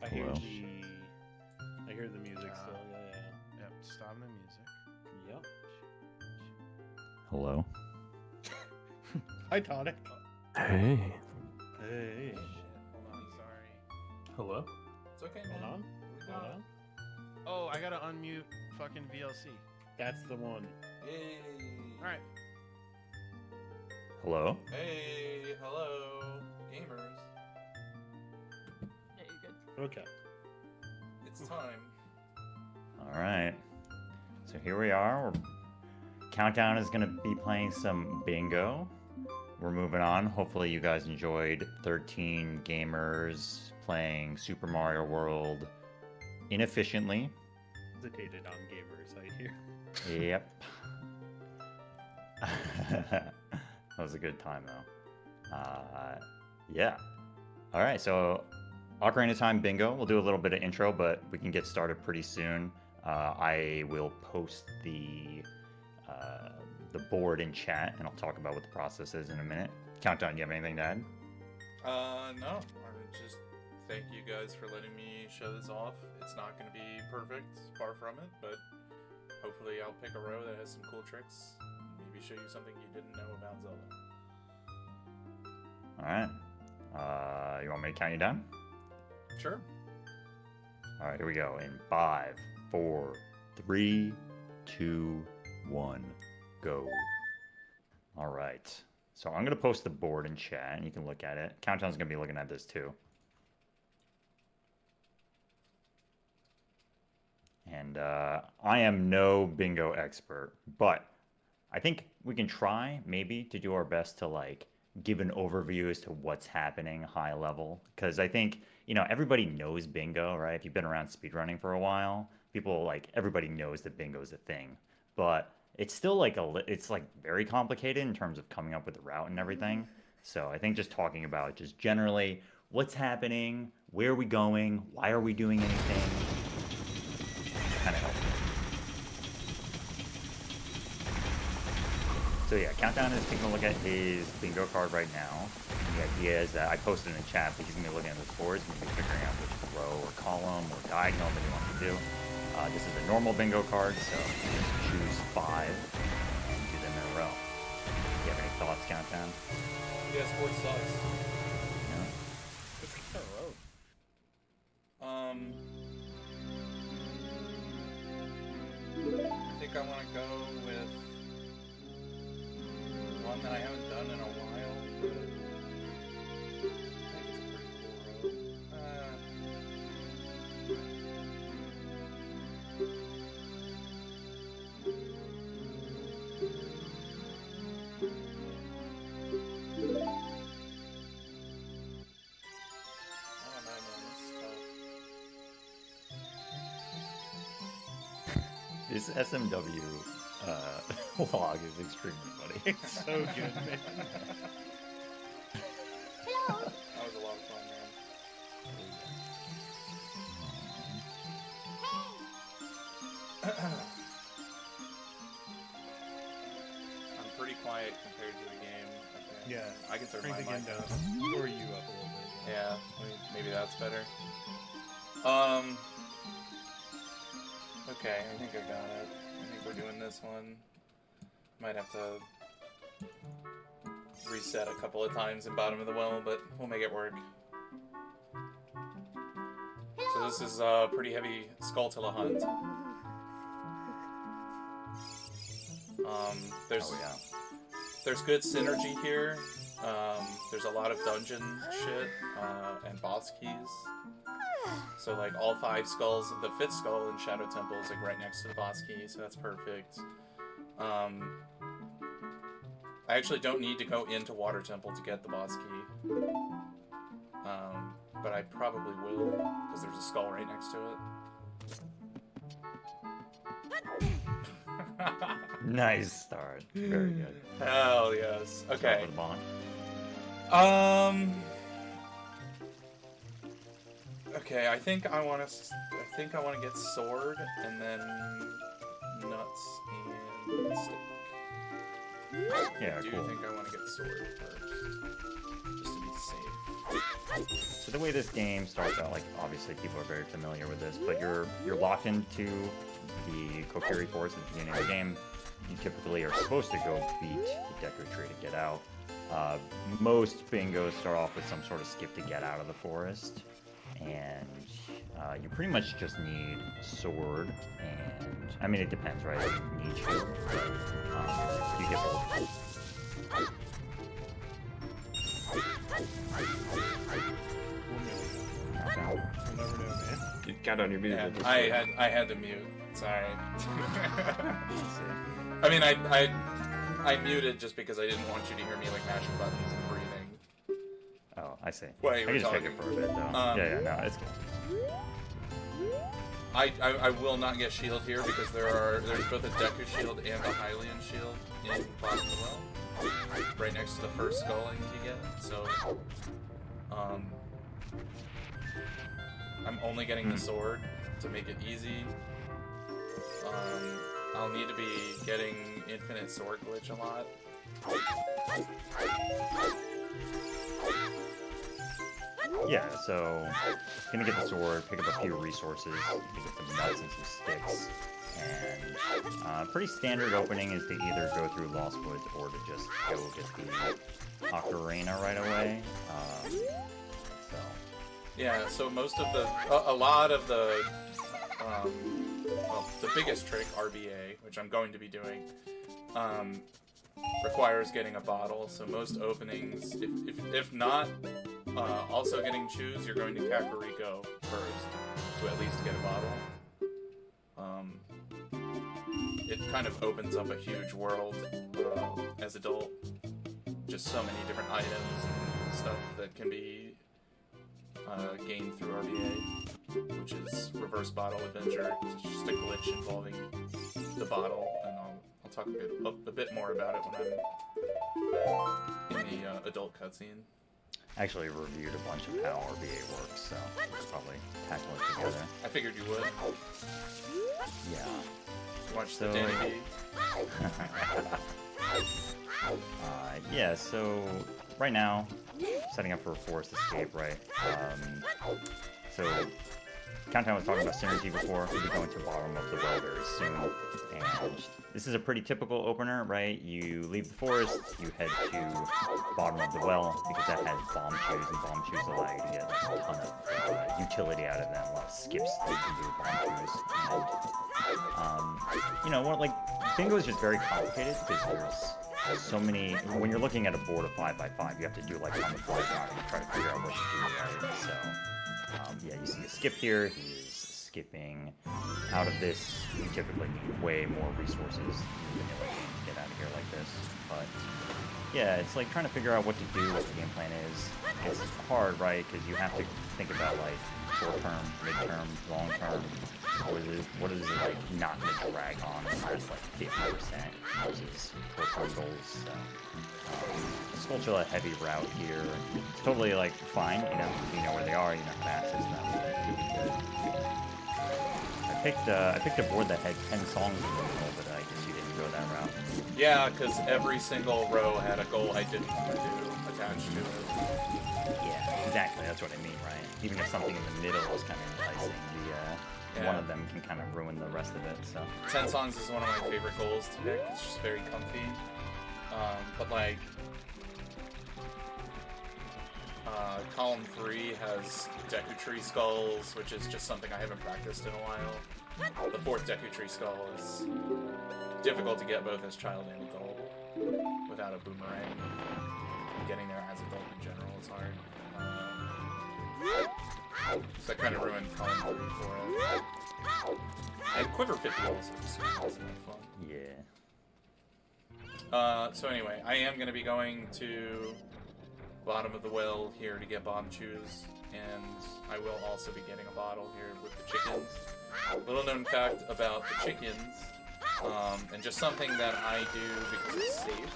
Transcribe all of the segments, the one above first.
I hear the music still. Yeah. Yep, stop the music. Yep. Hello. Hi, Tonic. Hey. Hey. Shit, hold on, sorry. Hello? It's okay, Hold man. on. We got Hold it. on. Oh, I gotta unmute fucking VLC. That's the one. Yay. Alright. Hello. Hey, hello, gamers. Yeah, you're good. Okay. It's time. All right. So here we are. Countdown is gonna be playing some bingo. We're moving on. Hopefully you guys enjoyed 13 gamers playing Super Mario World inefficiently. Hesitated on gamers, I hear. Yep. That was a good time though. Yeah. All right, so Ocarina of Time bingo. We'll do a little bit of intro, but we can get started pretty soon. I will post the board in chat, and I'll talk about what the process is in a minute. Countdown, do you have anything to add? No. I just thank you guys for letting me show this off. It's not going to be perfect, far from it, but hopefully I'll pick a row that has some cool tricks. Maybe show you something you didn't know about Zelda. All right. You want me to count you down? Sure. All right, here we go. In 5, 4, 3, 2, 1, go. All right. So I'm going to post the board in chat, and you can look at it. Countdown's going to be looking at this too. And I am no bingo expert, but I think we can try maybe to do our best to like give an overview as to what's happening high level. Because I think, everybody knows bingo, right? If you've been around speedrunning for a while, everybody knows that bingo is a thing. But it's still it's like very complicated in terms of coming up with the route and everything. So I think just talking about just generally what's happening, where are we going, why are we doing anything, kind of helpful. So yeah, Countdown is taking a look at his bingo card right now. The idea is that I posted in the chat, but he's going to be looking at this board. He's going to be figuring out which row or column or diagonal that he wants to do. This is a normal bingo card, so just choose 5 and do them in a row. Do you have any thoughts, Countdown? Yeah, sports sucks. No? It's kind of road. I think I want to go with one that I haven't done in a while, but I think it's a pretty cool road. I don't know, man. This is tough. This SMW log is extremely funny. It's so good, man. That was a lot of fun, man. I'm pretty quiet compared to the game. Okay. Yeah. I can turn Crank my the mic gain down. down. Or you up a little bit. Yeah, maybe that's better. Okay, I think I got it. I think we're doing this one. Might have to reset a couple of times in bottom of the well, but we'll make it work. So this is a pretty heavy Skulltula hunt. There's Oh yeah. there's good synergy here. There's a lot of dungeon shit and boss keys. So like all 5 skulls, the 5th skull in Shadow Temple is like right next to the boss key, so that's perfect. I actually don't need to go into Water Temple to get the boss key. But I probably will, because there's a skull right next to it. Nice start. Very good. Hell yes. Start Okay. with Bond. Okay, I think I want to get sword and then nuts and stick. Yeah, I do cool. think I want to get sword first, just to be Save. So the way this game starts out, like obviously people are very familiar with this, but you're locked into the Kokiri Forest at the beginning of the game. You typically are supposed to go beat the Deku Tree to get out. Most bingos start off with some sort of skip to get out of the forest, and you pretty much just need sword, and I mean it depends, right? You need shield, but you get both. We'll never know, man. You got on your music. Yeah, I had to mute. Sorry. I mean, I muted just because I didn't want you to hear me like mashing buttons and breathing. Oh, I see. Well, I you can were just take talking. it for a bit though. Yeah, no, it's good. I will not get shield here because there's both a Deku shield and a Hylian shield in bottom of the well, right next to the first skull you get. So, I'm only getting the sword to make it easy. I'll need to be getting infinite sword glitch a lot. Yeah, so gonna get the sword, pick up a few resources, pick up some nuts and some sticks, and pretty standard opening is to either go through Lost Woods or to just go get the Ocarina right away. So Yeah, so most of a lot of the, well, the biggest trick, RBA, which I'm going to be doing, requires getting a bottle. So most openings, if not also getting choose, you're going to Kakariko first to at least get a bottle. It kind of opens up a huge world as adult. Just so many different items and stuff that can be gained through RBA, which is reverse bottle adventure. It's just a glitch involving the bottle, and I'll talk a bit more about it when I'm in the adult cutscene. I actually reviewed a bunch of how RBA works, so we'll probably tackle it together. I figured you would. Yeah. Watch So- the Danny B. Yeah, so right now, setting up for a forest escape, right? So, Countdown was talking about synergy before. We'll be going to bottom of the well very soon. And this is a pretty typical opener, right? You leave the forest, you head to bottom of the well, because that has bomb chews, and bomb chews allow you to get like, a ton of utility out of them. A lot of skips that you can do with bomb chews. And, you know, like, bingo is just very complicated because there's so many. When you're looking at a board of 5x5, you have to do like on the fly routing and try to figure out what to do, right? So, yeah, you see a skip here. He is skipping out of this. You typically need way more resources in the vanilla game to get out of here like this. But yeah, it's like trying to figure out what to do, what the game plan is. It's hard, right? Because you have to think about like short term, mid term, long term. What is it like not going to drag on and last like 50% versus short-term goals. So, Skulltula heavy route here. It's totally like fine, you know where they are, you know how to access them. I picked a board that had 10 songs in the middle, but I guess you didn't go that route. Yeah, because every single row had a goal I didn't want to do attached to it. Yeah, exactly. That's what I mean, right? Even if something in the middle is kind of enticing, one of them can kind of ruin the rest of it. So 10 songs is one of my favorite goals to pick. It's just very comfy. But like, column 3 has Deku Tree skulls, which is just something I haven't practiced in a while. The 4th Deku Tree skull is difficult to get both as child and adult without a boomerang. Getting there as adult in general is hard. So that kind of ruined column 3 for it. And Quiver 50 also just wasn't that fun. yeah. So anyway, I am going to be going to bottom of the well here to get bomb chews, and I will also be getting a bottle here with the chickens. Little known fact about the chickens, and just something that I do because it's safe.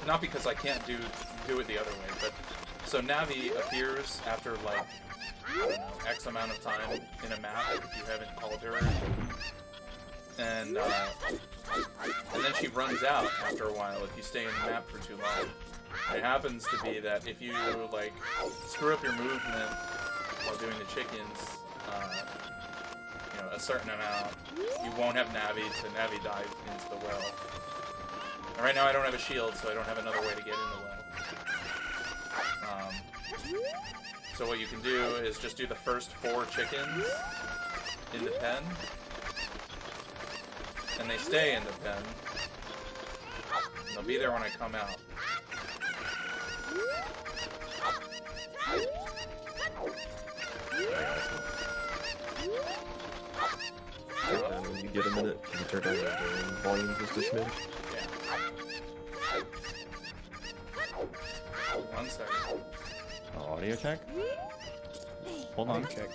Not because I can't do it the other way, but so Navi appears after like, I don't know, X amount of time in a map if you haven't called her. And then she runs out after a while if you stay in the map for too long. It happens to be that if you like screw up your movement while doing the chickens, you know, a certain amount, you won't have Navi to Navi dive into the well. And right now I don't have a shield, so I don't have another way to get in the well. So what you can do is just do the first 4 chickens in the pen, and they stay in the pen. They'll be there when I come out. When you get a minute, you can turn down the game volume just a smidge. Yeah. 1 second. Audio check? Hold on. Check.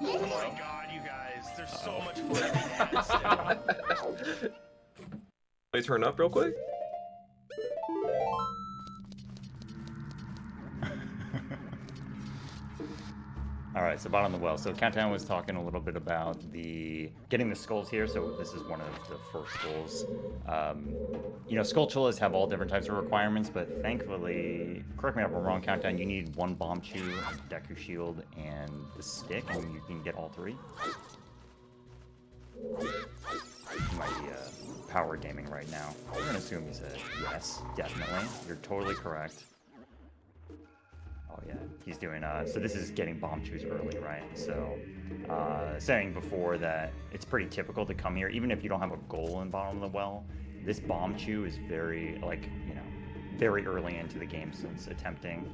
Oh my god, you guys. There's so much fun. Let me turn up real quick. Alright, so bottom of the well. So Countdown was talking a little bit about getting the skulls here, so this is one of the first skulls. You know, skulltulas have all different types of requirements, but thankfully, correct me if I'm wrong, Countdown, you need 1 bomb chew, a Deku shield, and the stick, and you can get all 3. You might be power gaming right now. We're gonna assume he said yes, definitely. You're totally correct. Oh yeah, he's doing, so this is getting bomb chews early, right? So, saying before that it's pretty typical to come here, even if you don't have a goal in bottom of the well, this bomb chew is very, like, you know, very early into the game since attempting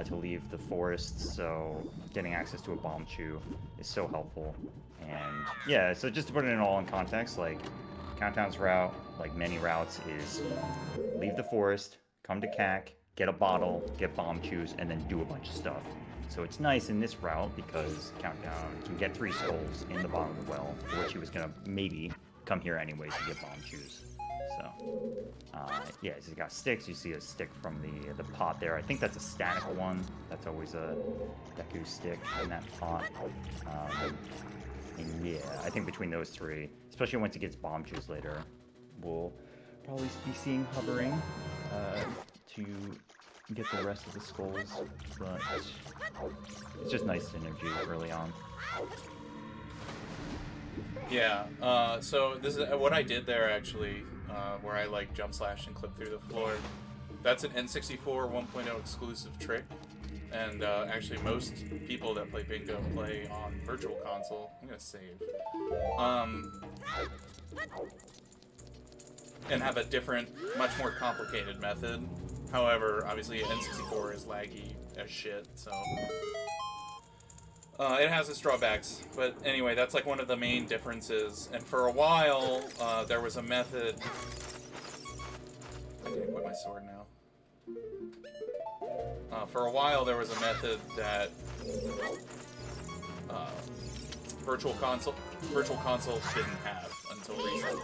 to leave the forest, so getting access to a bomb chew is so helpful. And yeah, so just to put it all in context, like, Countdown's route, like many routes, is leave the forest, come to CAC, get a bottle, get bomb chews, and then do a bunch of stuff. So it's nice in this route because Countdown can get 3 skulls in the bottom of the well, for which he was gonna maybe come here anyways to get bomb chews. So, yeah, so you got sticks. You see a stick from the pot there. I think that's a static one. That's always a Deku stick in that pot. And yeah, I think between those 3, especially once he gets bomb chews later, we'll probably be seeing hovering to get the rest of the skulls, but it's just nice synergy early on. Yeah, so this is what I did there actually, where I like jump slash and clip through the floor. That's an N64 1.0 exclusive trick, and actually most people that play Bingo play on Virtual Console. I'm gonna save. And have a different, much more complicated method. However, obviously N64 is laggy as shit, so it has its drawbacks. But anyway, that's like one of the main differences. And for a while, there was a method. I can equip my sword now. For a while, there was a method that Virtual Console didn't have until recently.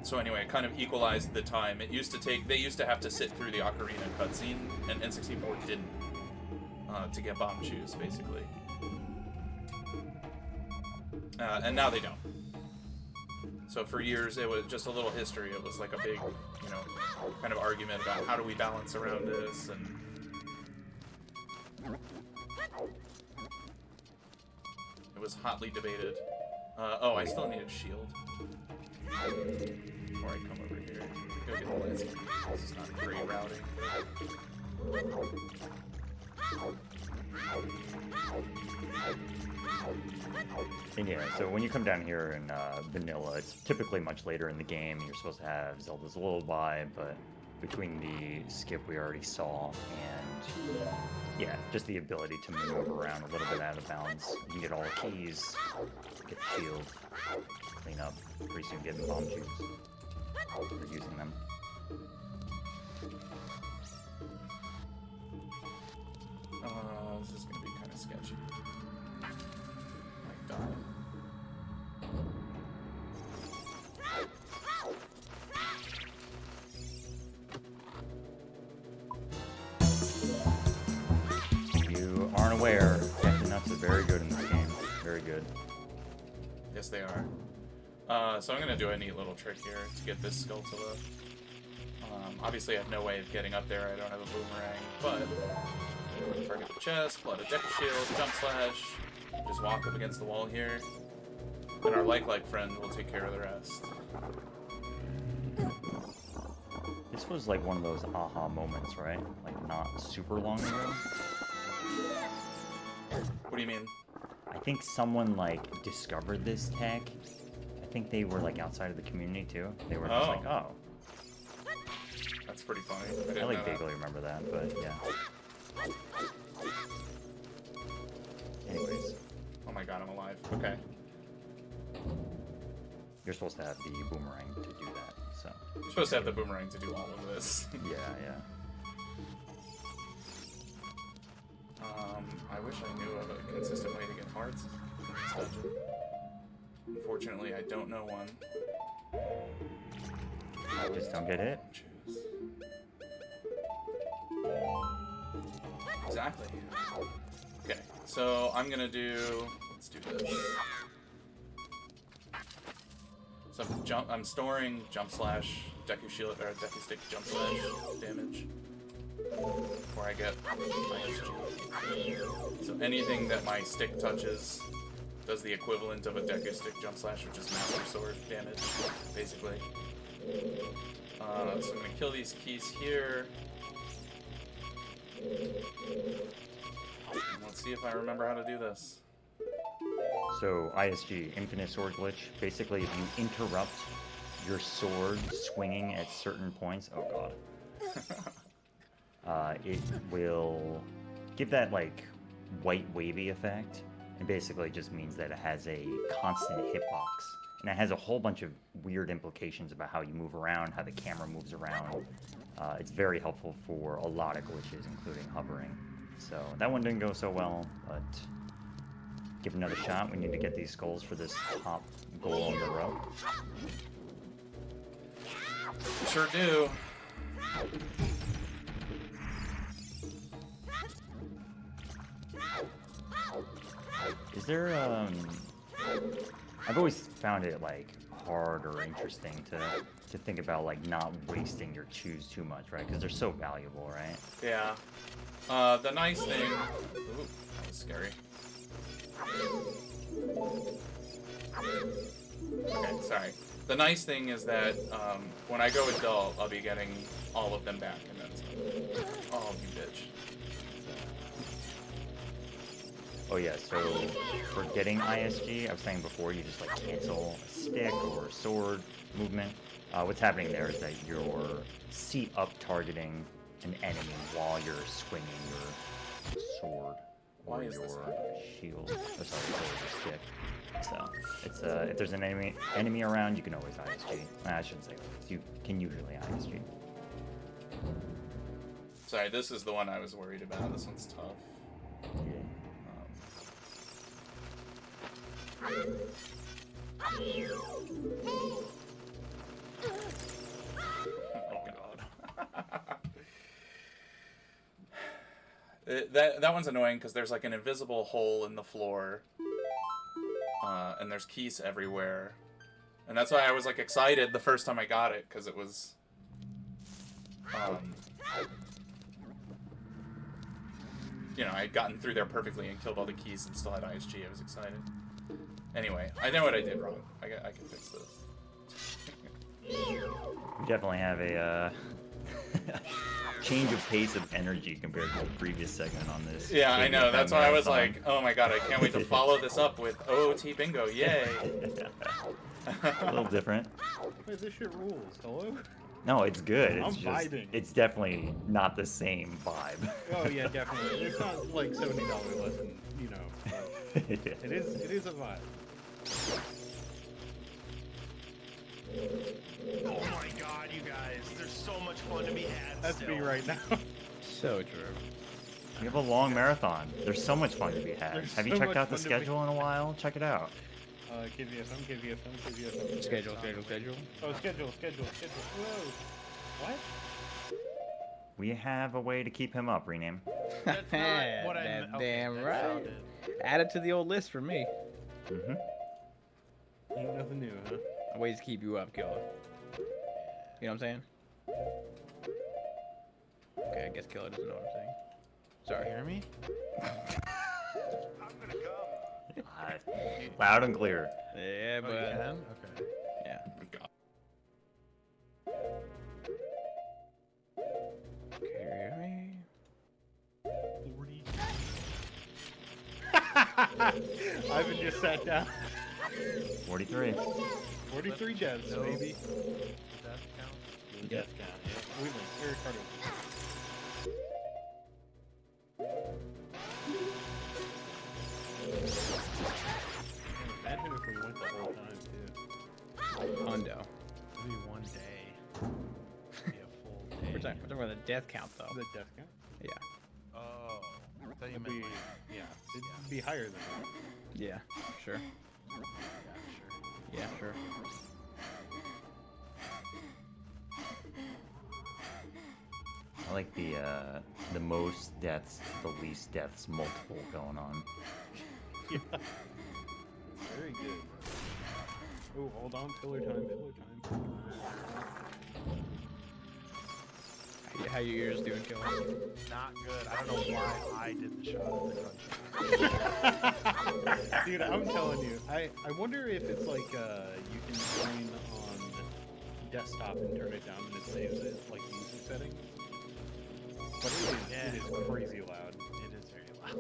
So anyway, it kind of equalized the time. They used to have to sit through the ocarina cutscene, and N64 didn't, to get bomb chews, basically. And now they don't. So for years, it was just a little history. It was like a big, you know, kind of argument about how do we balance around this, and it was hotly debated. Oh, I still need a shield. Before I come over here. Go get the last key. This is not great routing. And yeah, so when you come down here in vanilla, it's typically much later in the game. You're supposed to have Zelda's Lullaby, but between the skip we already saw and yeah, just the ability to move around a little bit out of bounds. You can get all the keys, get the shield, clean up, pretty soon getting bomb chews. We're using them. This is gonna be kind of sketchy. My god. If you aren't aware, Captain Nuts is very good in this game. Very good. Yes, they are. So I'm gonna do a neat little trick here to get this skull to lift. Obviously, I have no way of getting up there. I don't have a boomerang, but target the chest, flood a deck shield, jump slash, just walk up against the wall here, and our like friend will take care of the rest. This was like one of those aha moments, right? Like not super long ago. What do you mean? I think someone like discovered this tech. I think they were like outside of the community too. They were just like, oh. That's pretty funny. I like vaguely remember that, but yeah. Anyways. Oh my god, I'm alive. Okay. You're supposed to have the boomerang to do that, so. You're supposed to have the boomerang to do all of this. Yeah, yeah. I wish I knew of a consistent way to get hearts in this dungeon. Unfortunately, I don't know one. Just don't get hit. Choose. Exactly. Okay, so I'm gonna do. Let's do this. So I'm storing jump slash, Deku shield or Deku stick jump slash damage before I get ISG. So anything that my stick touches does the equivalent of a Deku stick jump slash, which is Master Sword damage, basically. So I'm gonna kill these keys here. And let's see if I remember how to do this. So ISG, infinite sword glitch. Basically, if you interrupt your sword swinging at certain points, oh god, it will give that like white wavy effect, and basically just means that it has a constant hitbox, and it has a whole bunch of weird implications about how you move around, how the camera moves around. It's very helpful for a lot of glitches, including hovering. So that one didn't go so well, but give it another shot. We need to get these skulls for this top goal on the row. Sure do. Is there, I've always found it, like, hard or interesting to think about, like, not wasting your choose too much, right? Because they're so valuable, right? Yeah. The nice thing... Ooh, that was scary. Okay, sorry. The nice thing is that when I go with Dull, I'll be getting all of them back, and then some. Oh, you bitch. Oh yeah, so for getting ISG, I was saying before, you just like cancel a stick or a sword movement. What's happening there is that you're seat up targeting an enemy while you're swinging your sword or your shield. Oh, sorry, your stick. So it's if there's an enemy around, you can always ISG. I shouldn't say always. You can usually ISG. Sorry, this is the one I was worried about. This one's tough. Yeah. Oh god. That one's annoying because there's like an invisible hole in the floor, and there's keys everywhere, and that's why I was like excited the first time I got it, because it was you know, I had gotten through there perfectly and killed all the keys and still had ISG. I was excited. Anyway, I know what I did wrong. I can fix this. You definitely have a change of pace of energy compared to the previous segment on this. Yeah, I know. KVFM That's why I was marathon. like, oh my god, I can't wait to follow this up with OOT bingo. Yay! A little different. Wait, this shit rules. Hello? No, it's good. It's I'm just, vibing. it's definitely not the same vibe. Oh yeah, definitely. It's not like $70 lesson, you know. Yeah. It is a vibe. Oh my god, you guys. There's so much fun to be had That's still. me right now. So true. You have a long marathon. There's so much fun to be had. There's Have you so checked much out the fun to be- schedule in a while? Check it out. KVFM. Schedule. Oh, schedule. Whoa. What? We have a way to keep him up, rename. That's not what I That okay, damn that right. sounded- Add it to the old list for me. Mm-hmm. Ain't nothing new, huh? Ways to keep you up, killer. You know what I'm saying? Okay, I guess killer doesn't know what I'm saying. Sorry. Hear me? Loud and clear. Yeah, Oh, but you can? Okay. yeah. Okay, hear me? 40. Ivan just sat down. 43. 43 deaths, No. baby. Death count? Death count, yeah. Wait, Eric Carter. Imagine if we went the whole time, too. Hundo. Maybe one day. Maybe a full day. We're talking about the death count, though. The death count? Yeah. Oh. I thought you It'd meant be, like, yeah. It'd be higher than that. Yeah, sure. yeah, sure. Yeah, sure. I like the most deaths, the least deaths, multiple going on. Yeah. It's very good. Oh, hold on. Filler time, filler time. How your ears doing, killer? Not good. I don't know why I did the shot at the gunshot. Dude, I'm telling you. I wonder if it's like you can join on desktop and turn it down and it saves it, like user settings. But it is crazy loud. It is very loud.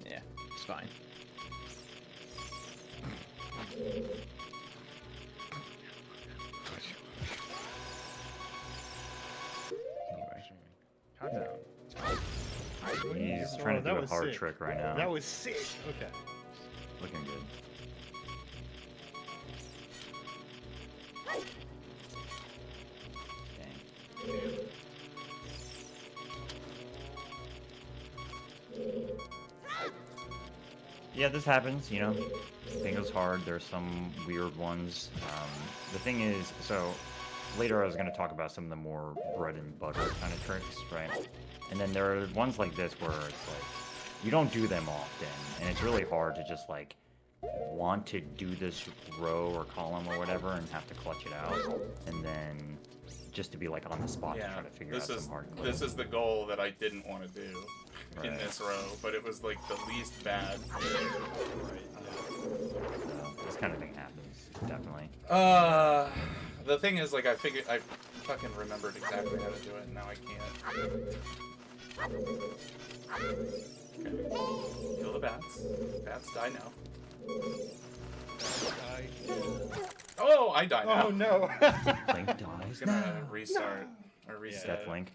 Yeah, it's fine. Anyway. Calm down. He's Oh, trying to that do a was hard sick. trick right now. That was sick. Okay. Looking good. Dang. Yeah, this happens, you know. Bingo's hard. There's some weird ones. The thing is, so later I was going to talk about some of the more bread and butter kind of tricks, right? And then there are ones like this where it's like, you don't do them often, and it's really hard to just like want to do this row or column or whatever and have to clutch it out, and then just to be like on the spot to Yeah, try to figure out this some hard glitch. is the goal that I didn't want to do in Right. this row, but it was like the least bad. This kind of thing happens, definitely. The thing is, like, I fucking remembered exactly how to do it, and now I can't. Okay. Kill the bats. Bats die now. Oh, I die now. Oh no. Link I'm dies gonna now. restart or reset. Death Link.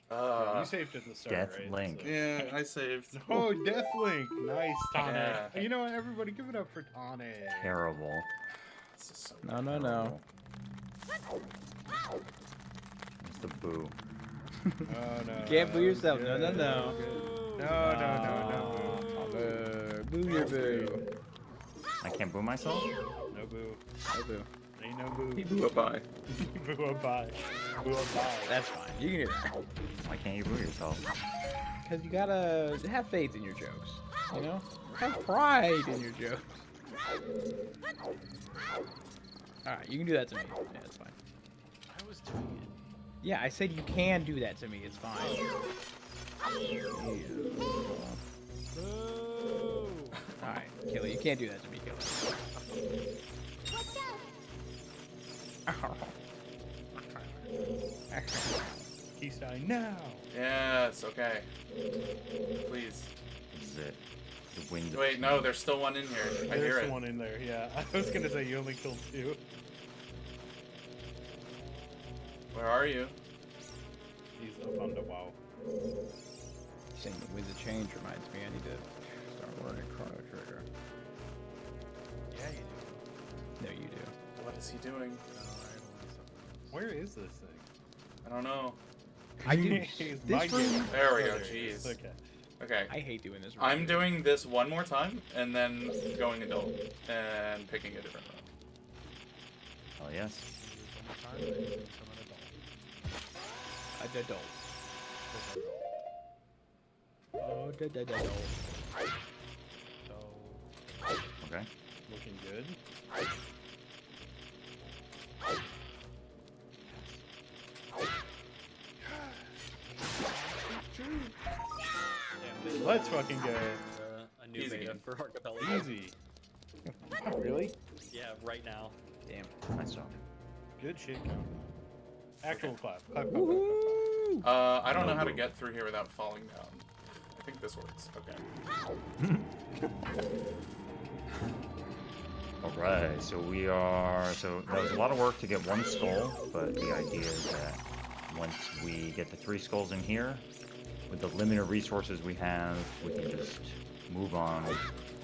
You saved at the start, Death right? Link. So- Yeah, I saved. Oh, Death Link. Nice, Tonic. Yeah. You know what? Everybody give it up for Tonic. Terrible. This is so No, no, no. It's the boo. Oh, no. You can't boo yourself. Good, No, no, no. good. No. Boo your boo. I can't boo myself? No boo. No boo. Ain't no boo. He blew up by. Boo a bye. Boo a bye. That's fine. You can do that. Why can't you boo yourself? Because you gotta have faith in your jokes. You know? Have pride in your jokes. Alright, you can do that to me. Yeah, that's fine. I was doing it. Yeah, I said you can do that to me. It's fine. Boo! Alright, Killer, you can't do that to me, Killer. He's dying now. Yes, okay. Please. This is it. The wind. Wait, no, there's still one in here. I hear There's it. one in there, yeah. I was gonna say you only killed 2. Where are you? He's up on the wow. Saying the Winds of Change reminds me I need to start learning Chrono Trigger. Yeah, you do. No, you do. What is he doing? No, I learned something. Where is this thing? I don't know. I do. He's This my room- game. There we Oh, go, it is. jeez. Okay. Okay. I hate doing this. I'm doing this one more time, and then going adult, and picking a different row. Oh yes. One more time, and become an adult. Adult. Oh, adult. So, Okay. Looking good. Let's fucking go. A new Easy beta game. for Archipelago. Easy. Oh, really? Yeah, right now. Damn. Nice job. Good shit, Countdown. Actual clap. Clap, clap, clap, clap, I don't No know how to move. get through here without falling down. I think this works. Okay. Alright, so we are... So that was a lot of work to get one skull, but the idea is that once we get the 3 skulls in here, with the limited resources we have, we can just move on,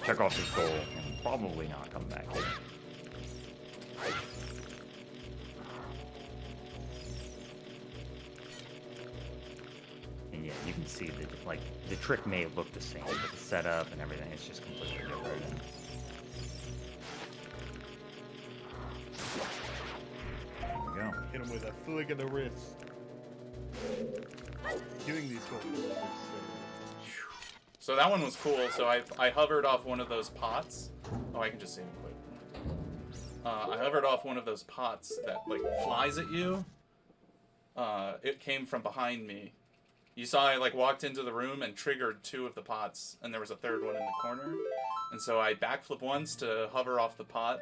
check off this goal, and probably not come back here. And yeah, you can see that, like, the trick may look the same, but the setup and everything is just completely different. There we go. Hit him with a flick of the wrist. Doing these goals. So that one was cool. So I hovered off one of those pots. Oh, I can just save it quick. I hovered off one of those pots that like flies at you. It came from behind me. You saw I like walked into the room and triggered 2 of the pots, and there was a 3rd one in the corner. And so I backflip once to hover off the pot,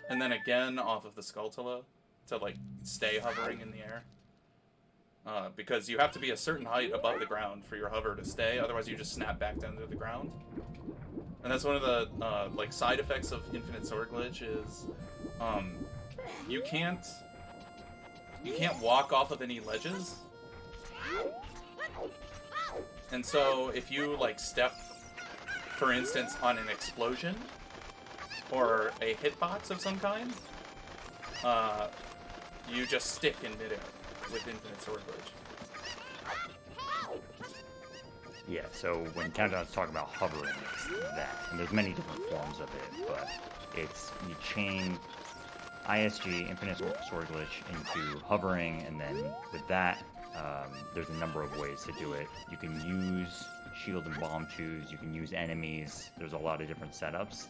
and then again off of the Skulltula to like stay hovering in the air. Because you have to be a certain height above the ground for your hover to stay, otherwise you just snap back down to the ground. And that's one of the like side effects of Infinite Sword Glitch is you can't walk off of any ledges. And so if you like step, for instance, on an explosion or a hitbox of some kind, you just stick in midair with Infinite Sword Glitch. Yeah, so when Countdown's talking about hovering, it's that. And there's many different forms of it, but it's, you chain ISG, Infinite Sword Glitch, into hovering, and then with that, there's a number of ways to do it. You can use shield and bomb chews, you can use enemies, there's a lot of different setups.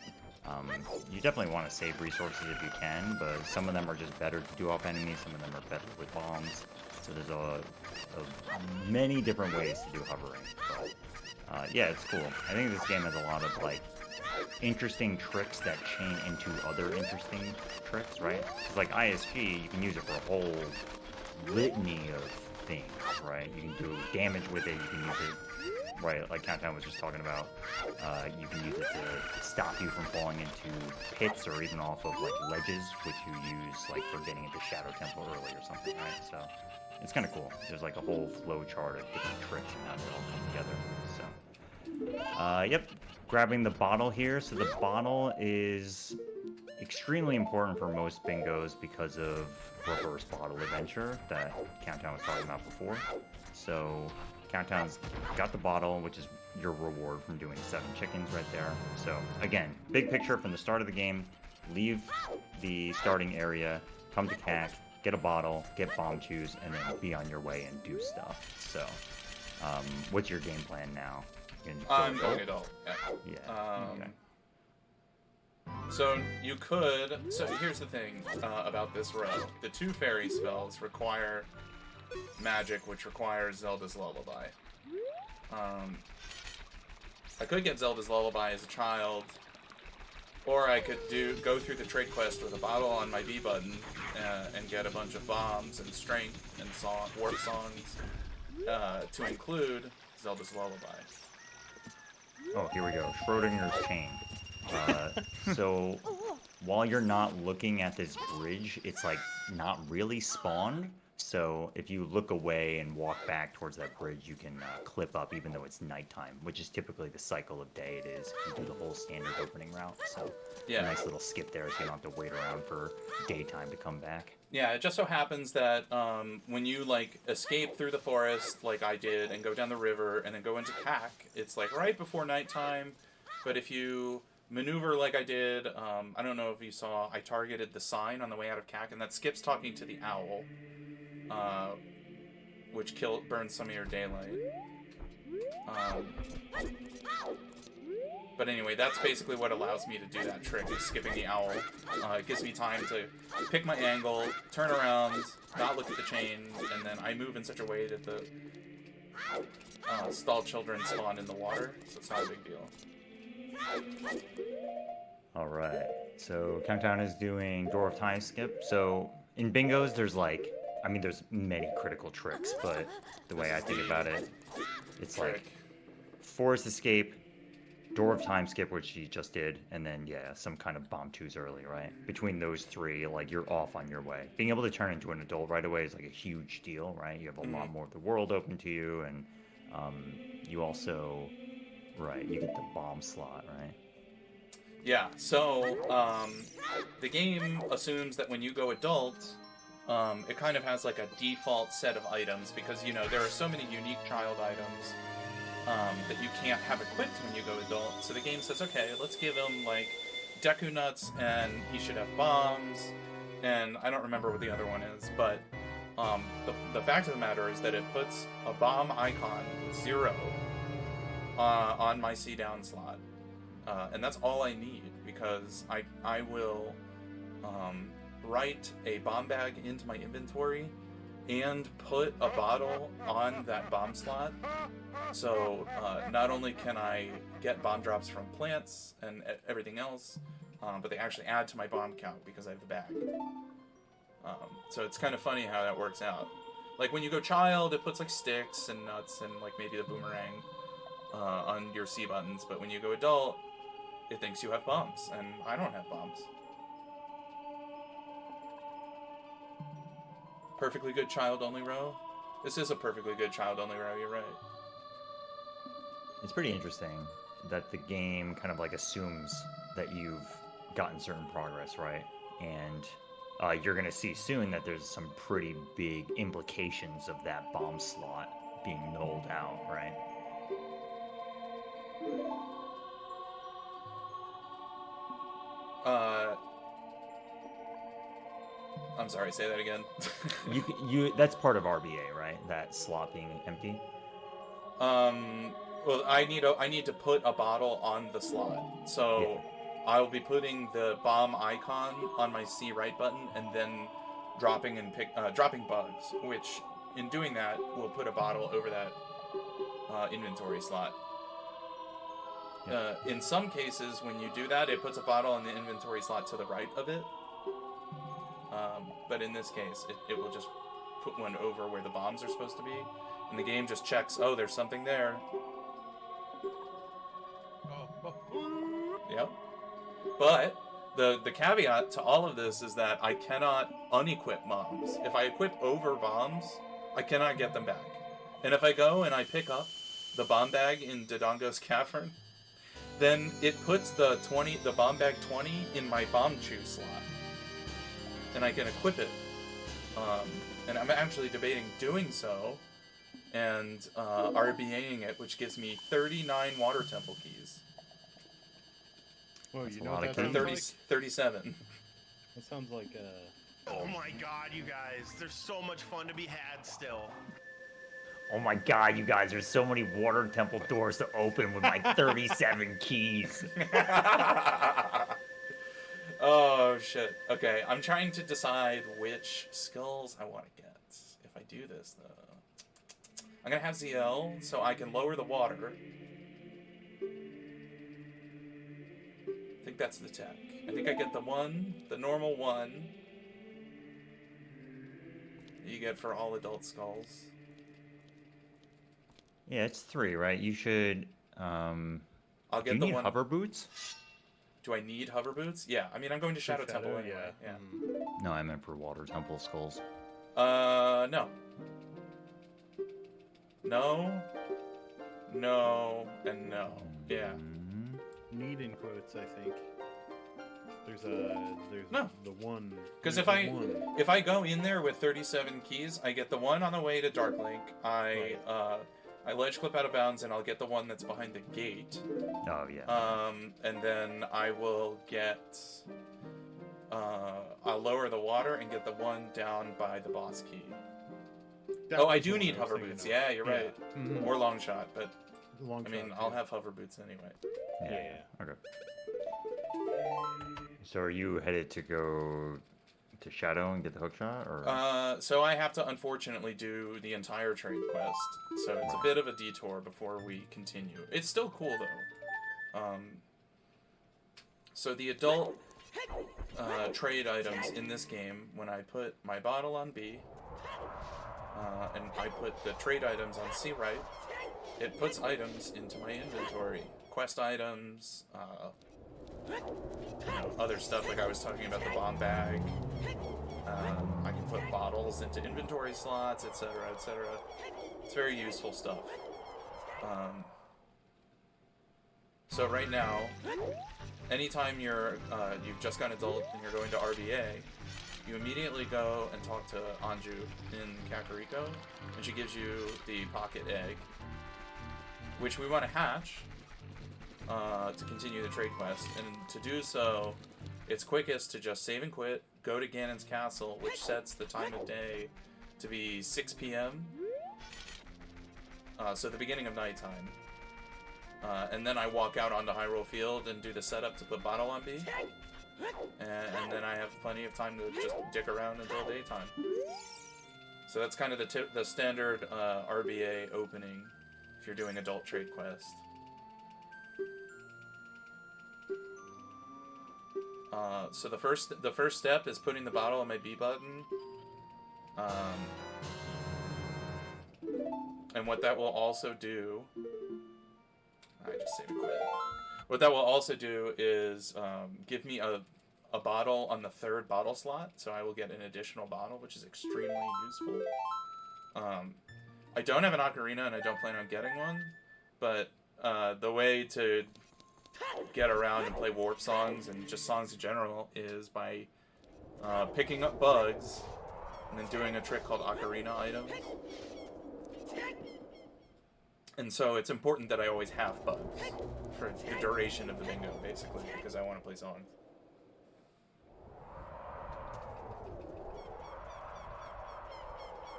You definitely want to save resources if you can, but some of them are just better to do off enemies, some of them are better with bombs. So there's many different ways to do hovering. But, yeah, it's cool. I think this game has a lot of like interesting tricks that chain into other interesting tricks, right? Because like ISG, you can use it for a whole litany of things, right? You can do damage with it, you can use it, right, like Countdown was just talking about, you can use it to stop you from falling into pits or even off of like ledges, which you use like for getting into Shadow Temple early or something, right? So it's kind of cool. There's like a whole flow chart of different tricks and how they all come together. So, yep, grabbing the bottle here. So the bottle is extremely important for most bingos because of reverse bottle adventure that Countdown was talking about before. So Countdown's got the bottle, which is your reward from doing 7 chickens right there. So again, big picture from the start of the game, leave the starting area, come to CAC, get a bottle, get bomb chews, and then be on your way and do stuff. So what's your game plan now? I'm going adult. Yeah. Yeah. Okay. So you could. So here's the thing about this row: the 2 fairy spells require magic, which requires Zelda's Lullaby. I could get Zelda's Lullaby as a child, or I could go through the trade quest with a bottle on my B button and get a bunch of bombs and strength and warp songs to include Zelda's Lullaby. Oh, here we go. Schrodinger's chain. So while you're not looking at this bridge, it's like not really spawned. So if you look away and walk back towards that bridge, you can clip up even though it's nighttime, which is typically the cycle of day it is. You do the whole standard opening route. So Yeah. a nice little skip there so you don't have to wait around for daytime to come back. Yeah, it just so happens that when you like escape through the forest, like I did, and go down the river and then go into CAC, it's like right before nighttime. But if you maneuver like I did, I don't know if you saw, I targeted the sign on the way out of CAC, and that skips talking to the owl, which burns some of your daylight. But anyway, that's basically what allows me to do that trick, is skipping the owl. It gives me time to pick my angle, turn around, not look at the chain, and then I move in such a way that the stalled children spawn in the water, so it's not a big deal. All right. So Countdown is doing Door of Time skip. So in bingos, there's like, I mean, there's many critical tricks, but the way I think about it, it's like forest escape, Door of Time skip, which you just did, and then yeah, some kind of bomb twos early, right? Between those three, like you're off on your way. Being able to turn into an adult right away is like a huge deal, right? You have a lot more of the world open to you, and you also, right, you get the bomb slot, right? Yeah, so the game assumes that when you go adult, it kind of has like a default set of items, because, you know, there are so many unique child items that you can't have equipped when you go adult. So the game says, okay, let's give him like Deku Nuts, and he should have bombs, and I don't remember what the other one is, but the fact of the matter is that it puts a bomb icon with 0 on my C down slot. And that's all I need, because I will write a bomb bag into my inventory and put a bottle on that bomb slot. So not only can I get bomb drops from plants and everything else, but they actually add to my bomb count because I have the bag. So it's kind of funny how that works out. Like when you go child, it puts like sticks and nuts and like maybe the boomerang on your C buttons, but when you go adult, it thinks you have bombs, and I don't have bombs. Perfectly good child-only row? This is a perfectly good child-only row, you're right. It's pretty interesting that the game kind of like assumes that you've gotten certain progress, right? And you're going to see soon that there's some pretty big implications of that bomb slot being nulled out, right? I'm sorry, say that again. That's part of RBA, right? That slot being empty. Well, I need to put a bottle on the slot. So I'll be putting the bomb icon on my C right button, and then dropping bugs, which in doing that will put a bottle over that inventory slot. In some cases, when you do that, it puts a bottle in the inventory slot to the right of it. But in this case, it will just put one over where the bombs are supposed to be. And the game just checks, oh, there's something there. Yep. But the caveat to all of this is that I cannot unequip bombs. If I equip over bombs, I cannot get them back. And if I go and I pick up the bomb bag in Dodongo's Cavern, then it puts the bomb bag 20 in my bomb chew slot. And I can equip it. And I'm actually debating doing so and RBAing it, which gives me 39 water temple keys. Whoa, you know lot what of that sounds 30, like? 37. That sounds like Oh my god, you guys. There's so much fun to be had still. Oh my god, you guys, there's so many water temple doors to open with my 37 keys. Oh, shit. Okay, I'm trying to decide which skulls I want to get. If I do this, though. I'm going to have ZL, so I can lower the water. I think that's the tech. I think I get the normal one that you get for all adult skulls. Yeah, it's 3, right? You should, I'll do get you the need one. hover boots? Do I need hover boots? Yeah, I mean, I'm going to Shadow Temple anyway. Yeah. No, I meant for water temple skulls. No. No. No. And no. Yeah. need in quotes, I think. There's No. the one. Because there's if the one. I go in there with 37 keys, I get the one on the way to Darklink. I ledge clip out of bounds, and I'll get the one that's behind the gate. Oh yeah. And then I will get. I'll lower the water and get the one down by the boss key. That Oh, I was do the one need was hover thinking boots. of. Yeah, you're right. Mhm. Or long shot, but long I mean, shot, I'll too. have hover boots anyway. Yeah. Okay. So are you headed to go to Shadow and get the hook shot, or? So I have to unfortunately do the entire trade quest. So it's a bit of a detour before we continue. It's still cool though. So the adult trade items in this game, when I put my bottle on B, and I put the trade items on C right, it puts items into my inventory. Quest items, other stuff like I was talking about the bomb bag. I can put bottles into inventory slots, etc., etc. It's very useful stuff. So right now, anytime you've just got an adult and you're going to RBA, you immediately go and talk to Anju in Kakariko, and she gives you the pocket egg, which we want to hatch to continue the trade quest. And to do so, it's quickest to just save and quit, go to Ganon's castle, which sets the time of day to be 6 p.m. So the beginning of nighttime. And then I walk out onto Hyrule Field and do the setup to put bottle on B. And then I have plenty of time to just dick around until daytime. So that's kind of the standard RBA opening if you're doing adult trade quest. So the first step is putting the bottle on my B button. And what that will also do... I just saved a quit. What that will also do is give me a bottle on the third bottle slot, so I will get an additional bottle, which is extremely useful. I don't have an ocarina, and I don't plan on getting one, but the way to get around and play warp songs and just songs in general is by picking up bugs and then doing a trick called ocarina items. And so it's important that I always have bugs for the duration of the bingo, basically, because I want to play songs.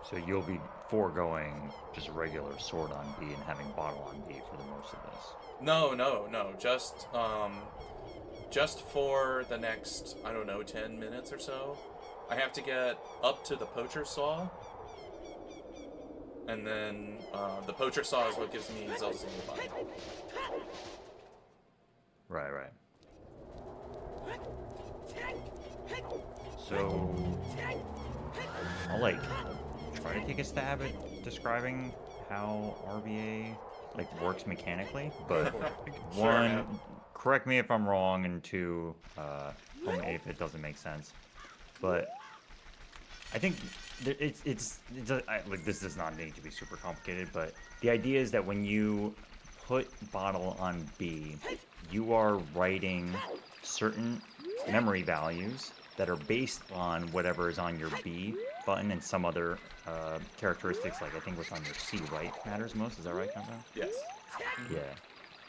So you'll be foregoing just regular sword on B and having bottle on B for the most of this. No. Just for the next, I don't know, 10 minutes or so. I have to get up to the poacher saw. And then the poacher saw is what gives me Zelda's Lullaby. Right. So I'll try to take a stab at describing how RBA works mechanically, but one, correct me if I'm wrong, and two, tell me if it doesn't make sense. But I think this does not need to be super complicated, but the idea is that when you put bottle on B, you are writing certain memory values that are based on whatever is on your B button and some other characteristics, like I think what's on your C right matters most. Is that right, Countdown? Yes. Yeah.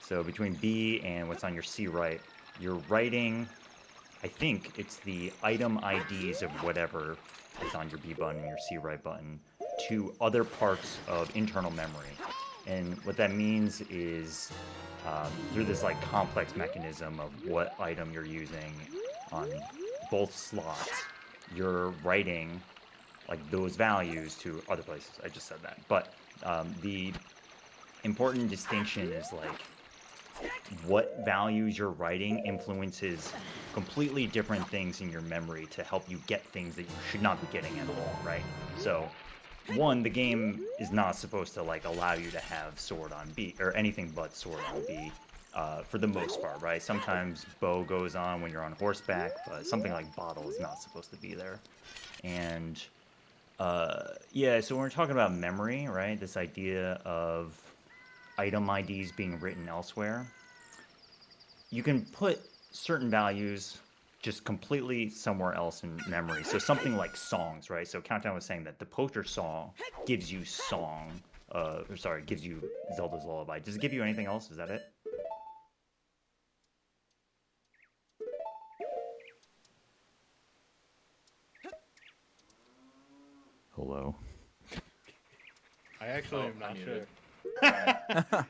So between B and what's on your C right, you're writing, I think it's the item IDs of whatever is on your B button and your C right button to other parts of internal memory. And what that means is through this complex mechanism of what item you're using on both slots, you're writing those values to other places. I just said that. But the important distinction is what values you're writing influences completely different things in your memory to help you get things that you should not be getting at all, right? So, one, the game is not supposed to allow you to have sword on B, or anything but sword on B, for the most part, right? Sometimes bow goes on when you're on horseback, but something like bottle is not supposed to be there. And, yeah, so when we're talking about memory, right, this idea of item IDs being written elsewhere, you can put certain values just completely somewhere else in memory. So something like songs, right? So Countdown was saying that the poacher song gives you gives you Zelda's Lullaby. Does it give you anything else? Is that it? Hello? I actually am not I'm sure. muted.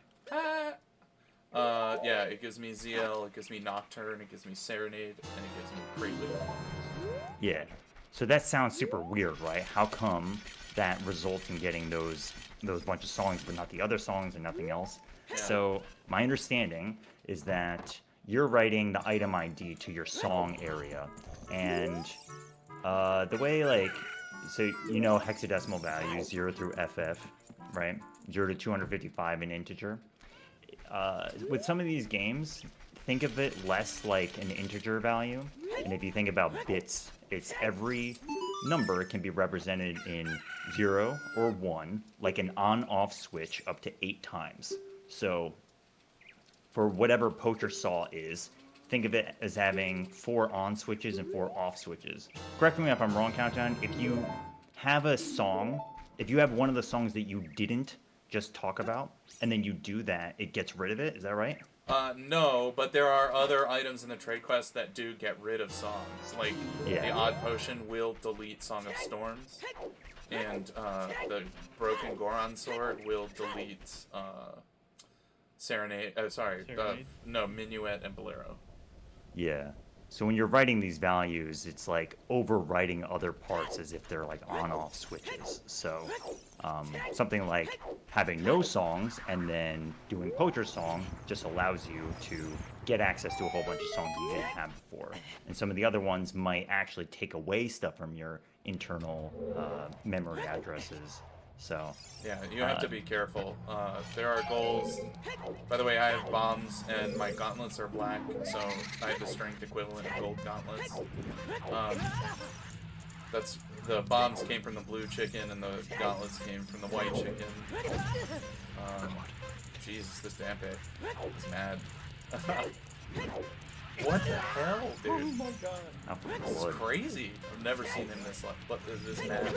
Yeah, it gives me ZL, it gives me Nocturne, it gives me Serenade, and it gives me Prelude. Yeah. So that sounds super weird, right? How come that results in getting those bunch of songs, but not the other songs and nothing else? Yeah. So my understanding is that you're writing the item ID to your song area, and the way so you know hexadecimal values 0 through FF, right? 0 to 255 in integer. With some of these games, think of it less like an integer value, and if you think about bits, it's every number can be represented in 0 or 1, like an on-off switch up to 8 times. So for whatever poacher saw is, think of it as having 4 on switches and 4 off switches. Correct me if I'm wrong, Countdown. If you have a song, if you have one of the songs that you didn't just talk about, and then you do that, it gets rid of it. Is that right? No, but there are other items in the trade quest that do get rid of songs. Like, the Odd Potion will delete Song of Storms, and the Broken Goron Sword will delete Serenade. No, Minuet and Bolero. Yeah. So when you're writing these values, it's like overwriting other parts as if they're like on-off switches. So something like having no songs and then doing Poacher Song just allows you to get access to a whole bunch of songs you didn't have before. And some of the other ones might actually take away stuff from your internal memory addresses. So yeah, you have to be careful. There are goals. By the way, I have bombs and my gauntlets are black, so I have the strength equivalent of gold gauntlets. That's the bombs came from the blue chicken and the gauntlets came from the white chicken. Jesus, this Dampe is mad. What the hell, dude? Oh my god. This is crazy. I've never seen him this mad.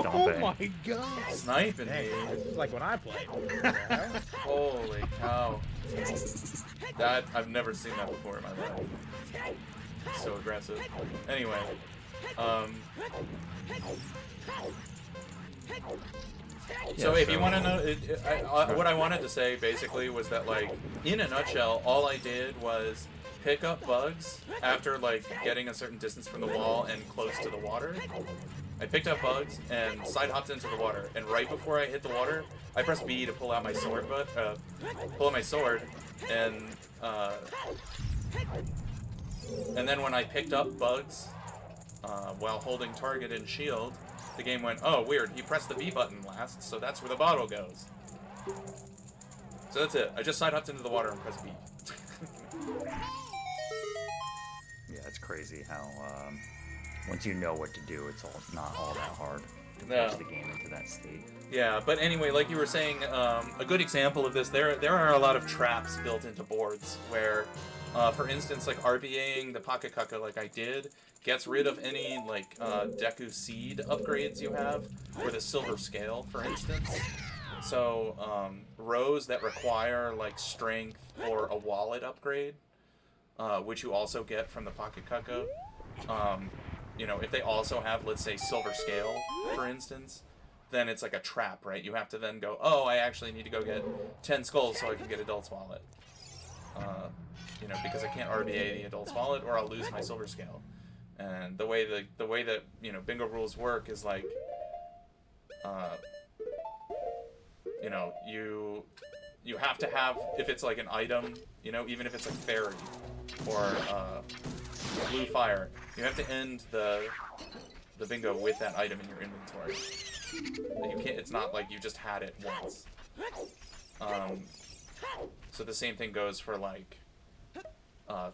Oh my god. Sniping me. It's like when I played. Holy cow. That, I've never seen that before in my life. So aggressive. Anyway. So if you want to know, what I wanted to say basically was that, like, in a nutshell, all I did was pick up bugs after, like, getting a certain distance from the wall and close to the water. I picked up bugs and side hopped into the water, and right before I hit the water, I pressed B to pull out my sword, and then when I picked up bugs while holding target and shield, the game went, oh, weird, he pressed the B button last, so that's where the bottle goes. So that's it. I just side hopped into the water and pressed B. Yeah, it's crazy how once you know what to do, it's not all that hard to push the game into that state. Yeah, but anyway, like you were saying, a good example of this, there are a lot of traps built into boards where, for instance, like RBAing the Pocket Kaka like I did, gets rid of any, like, Deku Seed upgrades you have, or the Silver Scale, for instance. So, rows that require, like, Strength or a Wallet upgrade, which you also get from the Pocket Kaka, you know, if they also have, let's say, Silver Scale, for instance, then it's like a trap, right? You have to then go, oh, I actually need to go get 10 skulls so I can get Adult's Wallet. You know, because I can't RBA the Adult's Wallet or I'll lose my Silver Scale. And the way that you know, bingo rules work is like, you know, you have to have, if it's like an item, you know, even if it's like fairy or blue fire, you have to end the bingo with that item in your inventory. You can't. It's not like you just had it once. So the same thing goes for like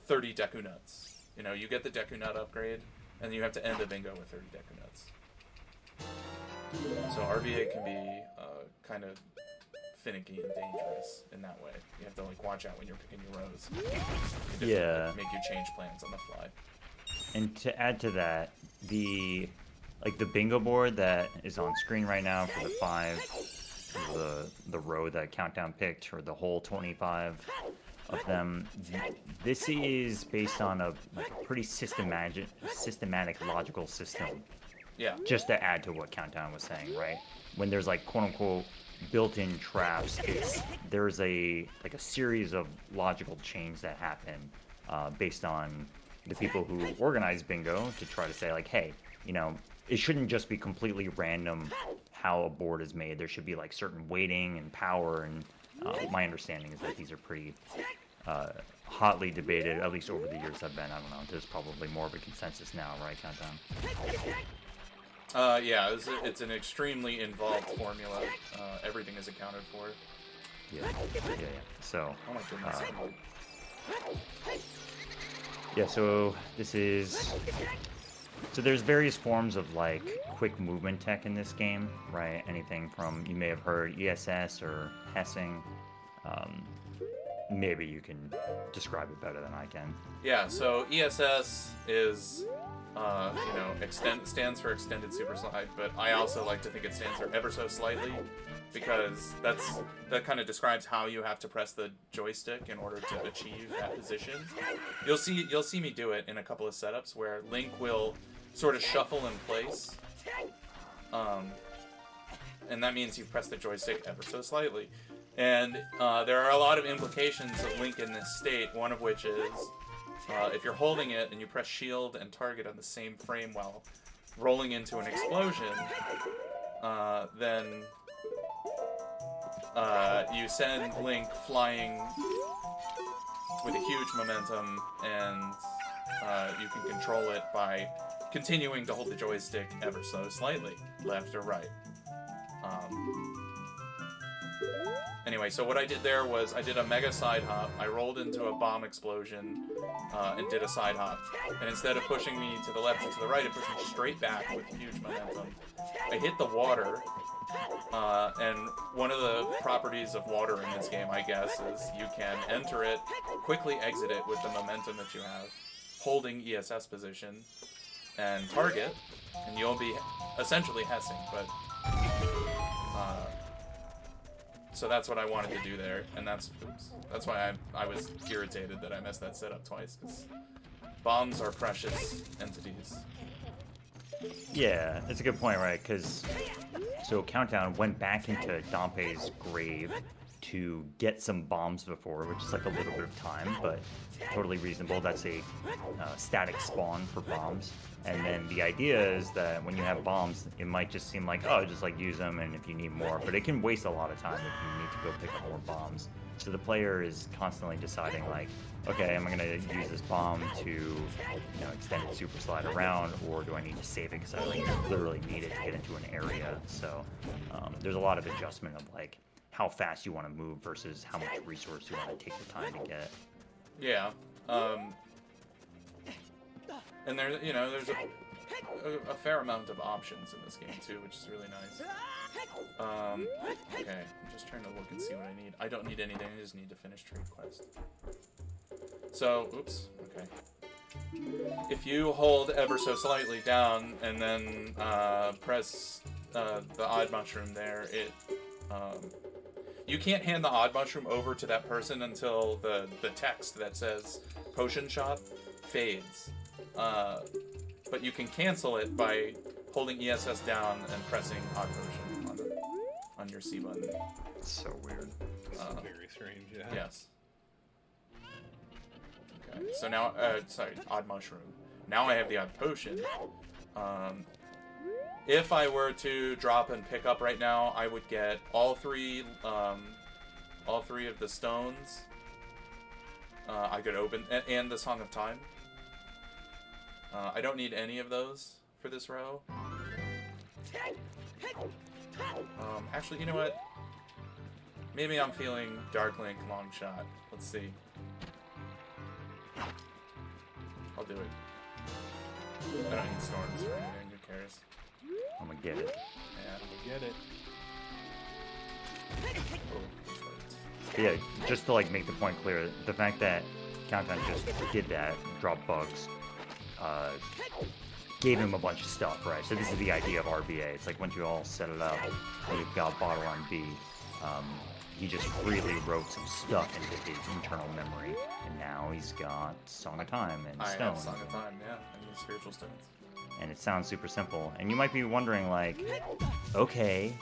30 Deku Nuts. You know, you get the Deku Nut upgrade, and you have to end the bingo with 30 Deku Nuts. So RBA can be kind of finicky and dangerous in that way. You have to like watch out when you're picking your rows. It Yeah. Make you change plans on the fly. And to add to that, the bingo board that is on screen right now for the 5, the row that Countdown picked, or the whole 25 of them, this is based on a pretty systematic logical system. Yeah. Just to add to what Countdown was saying, right? When there's like quote unquote built-in traps. There's a series of logical chains that happen based on the people who organize bingo to try to say like, hey, you know, it shouldn't just be completely random how a board is made. There should be like certain weighting and power, and my understanding is that these are pretty hotly debated, at least over the years I've been. I don't know. There's probably more of a consensus now, right, Countdown? Yeah, it's an extremely involved formula. Everything is accounted for. Yeah. So. Oh my goodness. Yeah, so this is... So there's various forms of, like, quick movement tech in this game, right? Anything from, you may have heard, ESS or Hessing. Maybe you can describe it better than I can. Yeah, so ESS is, stands for Extended Super Slide, but I also like to think it stands for ever so slightly, because that kind of describes how you have to press the joystick in order to achieve that position. You'll see me do it in a couple of setups where Link will sort of shuffle in place, and that means you've pressed the joystick ever so slightly. And there are a lot of implications of Link in this state, one of which is if you're holding it and you press shield and target on the same frame while rolling into an explosion, then you send Link flying with a huge momentum, and you can control it by continuing to hold the joystick ever so slightly, left or right. Anyway, so what I did there was I did a mega side hop. I rolled into a bomb explosion and did a side hop. And instead of pushing me to the left and to the right, it pushed me straight back with huge momentum. I hit the water, and one of the properties of water in this game, I guess, is you can enter it, quickly exit it with the momentum that you have, holding ESS position, and target, and you'll be essentially Hessing, but... So that's what I wanted to do there, and that's why I was irritated that I messed that setup twice, because bombs are precious entities. Yeah, that's a good point, right? Because so Countdown went back into Dompe's grave to get some bombs before, which is like a little bit of time, but totally reasonable. That's a static spawn for bombs. And then the idea is that when you have bombs, it might just seem like, oh, just like use them, and if you need more, but it can waste a lot of time if you need to go pick up more bombs. So the player is constantly deciding like, okay, am I gonna use this bomb to, extend it super slide around, or do I need to save it because I like literally need it to get into an area? So there's a lot of adjustment of like how fast you want to move versus how much resource you want to take the time to get. Yeah. And there's a fair amount of options in this game too, which is really nice. Okay, I'm just trying to look and see what I need. I don't need anything, I just need to finish trade quest. So, oops, okay. If you hold ever so slightly down and then press the odd mushroom there, you can't hand the odd mushroom over to that person until the text that says potion shop fades. But you can cancel it by holding ESS down and pressing odd potion on your C button. It's so weird. Very strange, yeah. Yes. Okay, so now, odd mushroom. Now I have the odd potion. If I were to drop and pick up right now, I would get all three of the stones. I could open, and the Song of Time. I don't need any of those for this row. Actually, you know what? Maybe I'm feeling Dark Link long shot. Let's see. I'll do it. I don't need storms or anything. Who cares? I'm gonna get it. Yeah, Get it. oh, Yeah, just to like make the point clear, the fact that Countdown just did that, dropped bugs, gave him a bunch of stuff, right? So this is the idea of RBA. It's like once you all set it up, and you've got bottle on B, he just freely wrote some stuff into his internal memory, and now he's got Song of Time and I Stone. have Song of Time, yeah. I need spiritual stones. and it sounds super simple. And you might be wondering, like, okay,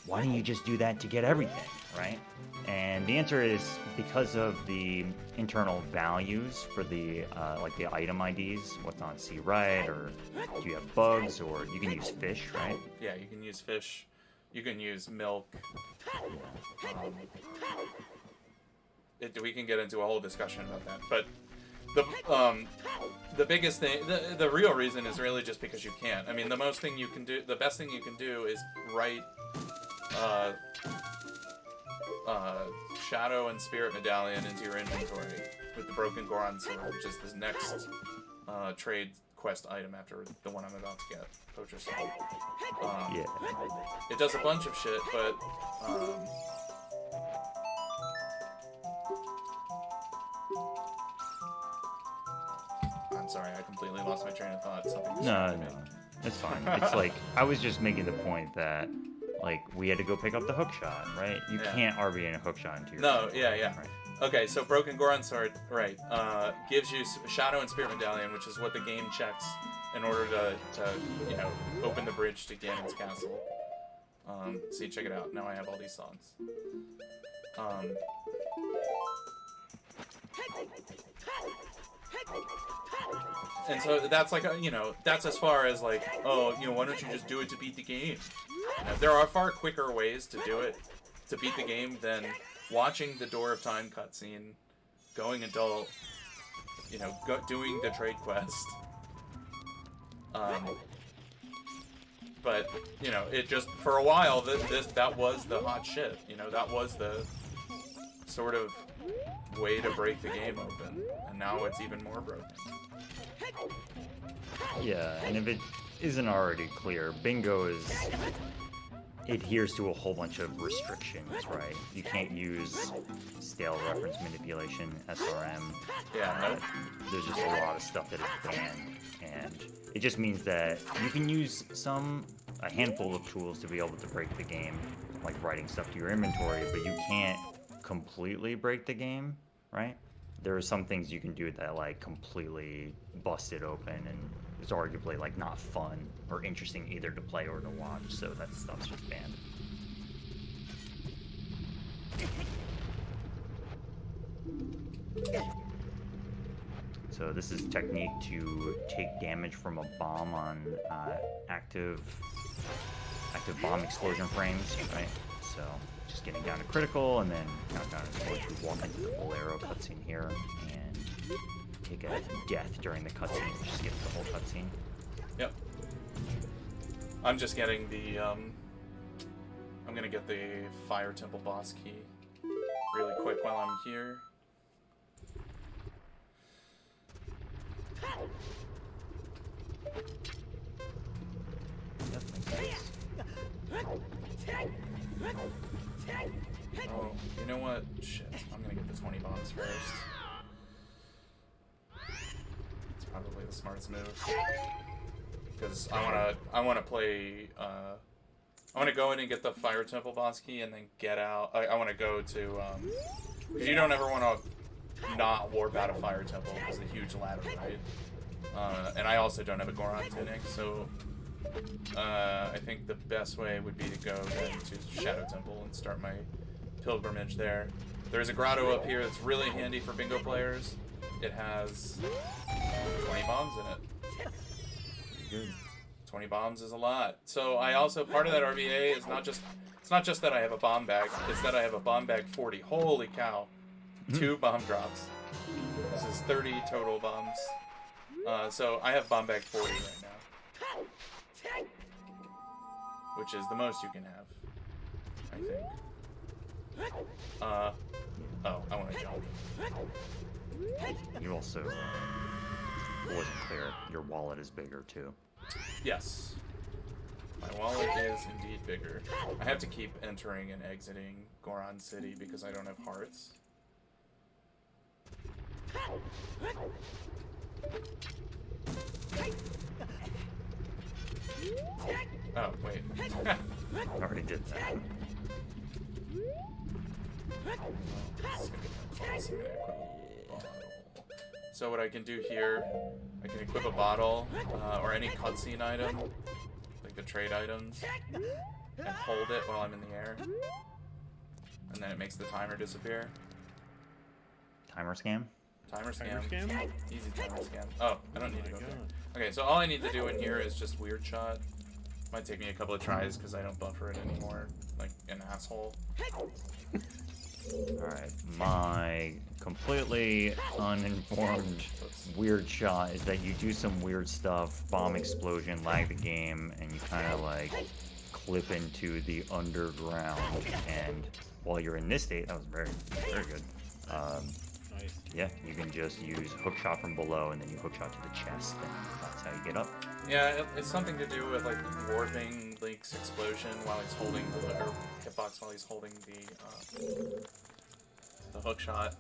why don't you just do that to get everything, right? And the answer is because of the internal values for the like the item IDs, what's on C right, or do you have bugs, or you can use fish, right? Yeah, you can use fish. You can use milk. We can get into a whole discussion about that, but the biggest thing, the real reason is really just because you can't. I mean, the best thing you can do is write Shadow and Spirit Medallion into your inventory with the Broken Goron Sword, which is the next trade quest item after the one I'm about to get, Poacher's Sword. Yeah. It does a bunch of shit, but I'm sorry, I completely lost my train of thought. No, it's fine. It's like, I was just making the point that, like, we had to go pick up the hook shot, right? You can't RB in a hook shot into your yeah. right? Okay, so Broken Goron Sword, right, gives you Shadow and Spirit Medallion, which is what the game checks in order to open the bridge to Ganon's castle. See, check it out. Now I have all these songs. And so that's like, that's as far as like, oh, why don't you just do it to beat the game? There are far quicker ways to do it, to beat the game, than watching the Door of Time cutscene, going adult, doing the trade quest. But, it just, for a while, that was the hot shit. That was the sort of way to break the game open. And now it's even more broken. Yeah, and if it isn't already clear, bingo adheres to a whole bunch of restrictions, right? You can't use stale reference manipulation, SRM. Yeah, there's just a lot of stuff that is banned, and it just means that you can use a handful of tools to be able to break the game, like writing stuff to your inventory, but you can't completely break the game, right? There are some things you can do that like completely bust it open and is arguably like not fun or interesting either to play or to watch, so that stuff's just banned. So this is a technique to take damage from a bomb on active bomb explosion frames, right? So just getting down to critical, and then countdown is going to walk into the Bolero cutscene here and take a death during the cutscene, which skips the whole cutscene. Yep. I'm just getting the I'm gonna get the Fire Temple boss key really quick while I'm here. Yep, makes sense. Oh, you know what? Shit, I'm gonna get the 20 bombs first. It's probably the smartest move. Because I wanna play, I wanna go in and get the Fire Temple boss key and then get out. I wanna go to, because you don't ever wanna not warp out of Fire Temple because it's a huge ladder, right? And I also don't have a Goron tunic, so I think the best way would be to go then to Shadow Temple and start my pilgrimage there. There's a grotto up here that's really handy for bingo players. It has 20 bombs in it. Good. 20 bombs is a lot. So I also, part of that RBA is it's not just that I have a bomb bag, it's that I have a bomb bag 40. Holy cow. 2 bomb drops. This is 30 total bombs. So I have bomb bag 40 right now. Which is the most you can have, I think. Oh, I want to jump. You also, it wasn't clear, your wallet is bigger too. Yes. My wallet is indeed bigger. I have to keep entering and exiting Goron City because I don't have hearts. Oh, wait. I already did that. So what I can do here, I can equip a bottle or any cutscene item, like the trade items, and hold it while I'm in the air. And then it makes the timer disappear. Timer scam? Timer scam. Timer scam? Easy timer scam. Oh, I don't need to my go there. God. Okay, so all I need to do in here is just weird shot. Might take me a couple of tries because I don't buffer it anymore, like an asshole. Alright, my completely uninformed weird shot is that you do some weird stuff, bomb explosion, lag the game, and you kind of like clip into the underground, and while you're in this state, that was very, very good. Nice. Yeah, you can just use hook shot from below, and then you hook shot to the chest, and that's how you get up. Yeah, it's something to do with like warping Link's explosion while he's holding or hitbox while he's holding the hook shot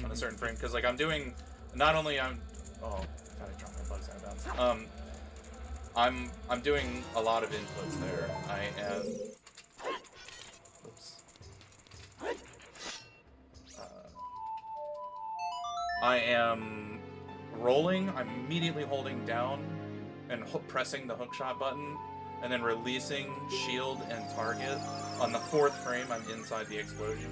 on a certain frame. Because like I'm doing, not only I dropped my bugs out of bounds. I'm doing a lot of inputs there. I am rolling. I'm immediately holding down and pressing the hookshot button, and then releasing shield and target. On the 4th frame, I'm inside the explosion.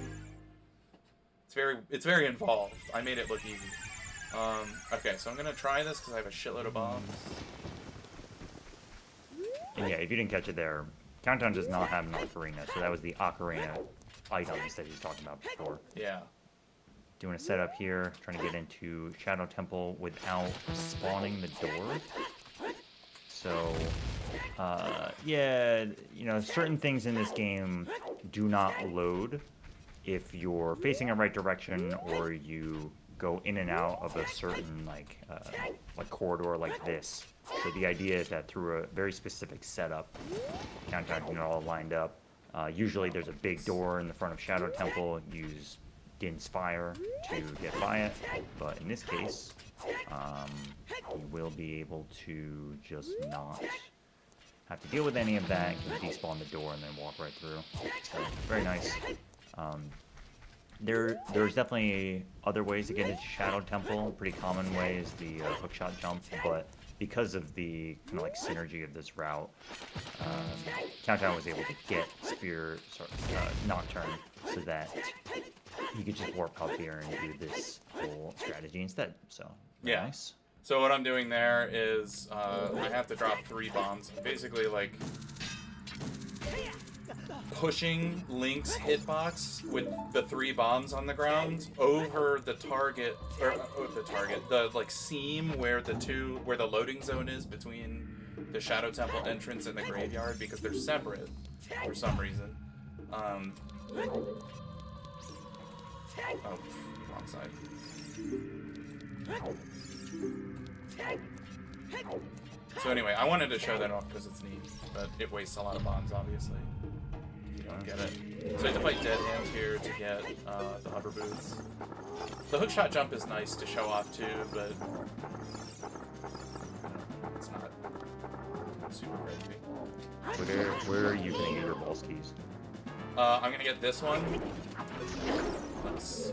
It's very involved. I made it look easy. Okay, so I'm gonna try this because I have a shitload of bombs. And yeah, if you didn't catch it there, Countdown does not have an ocarina, so that was the ocarina items that he was talking about before. Yeah. Doing a setup here, trying to get into Shadow Temple without spawning the door. So, yeah, you know, certain things in this game do not load if you're facing a right direction or you go in and out of a certain, like corridor like this. So the idea is that through a very specific setup, Countdown, you know, all lined up. Usually there's a big door in the front of Shadow Temple. Use Din's Fire to get by it, but in this case, you will be able to just not have to deal with any of that. You can despawn the door and then walk right through. So, very nice. There's definitely other ways to get into Shadow Temple. Pretty common way is the hookshot jump, but because of the kind of like synergy of this route, Countdown was able to get Nocturne so that you could just warp up here and do this whole strategy instead. So very nice. So what I'm doing there is I have to drop 3 bombs. Basically, like pushing Link's hitbox with the 3 bombs on the ground over the target, the like seam where the loading zone is between the Shadow Temple entrance and the graveyard, because they're separate for some reason. Oh, wrong side. So anyway, I wanted to show that off because it's neat, but it wastes a lot of bombs, obviously. You don't get it. So I have to fight Dead Hand here to get the hover boots. The hookshot jump is nice to show off too, but it's not super crazy. Where are you going to get your boss keys? I'm gonna get this one. Nice.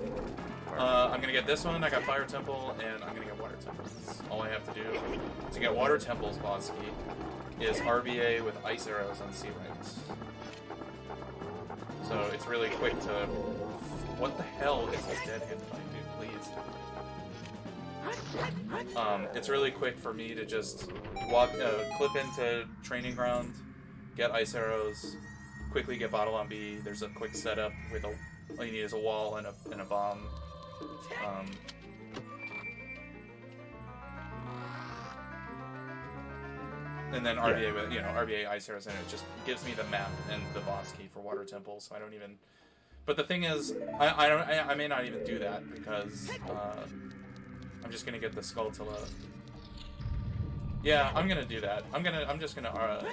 I'm gonna get this one. I got Fire Temple, and I'm gonna get Water Temple. All I have to do to get Water Temple's boss key is RBA with ice arrows on C ranks. So it's really quick to. What the hell is this Dead Hand fight, dude? Please. It's really quick for me to just clip into Training Ground, get ice arrows, quickly get Bottle on B. There's a quick setup with all you need is a wall and a bomb. And then RBA with RBA ice arrows, and it just gives me the map and the boss key for Water Temple. So I don't even. But the thing is, I may not even do that because I'm just gonna get the Skulltula. Yeah, I'm gonna do that. I'm just gonna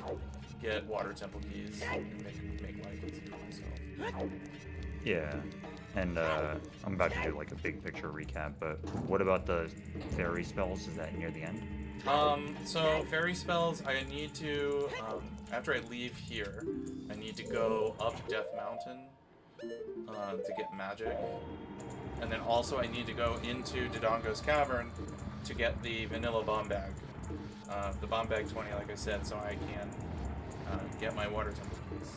get Water Temple keys and make life easy for myself. Yeah, and I'm about to do like a big picture recap, but what about the fairy spells? Is that near the end? So fairy spells, I need to, after I leave here, I need to go up Death Mountain, to get magic. And then also I need to go into Dodongo's Cavern to get the vanilla bomb bag. The bomb bag 20, like I said, so I can get my water temple keys.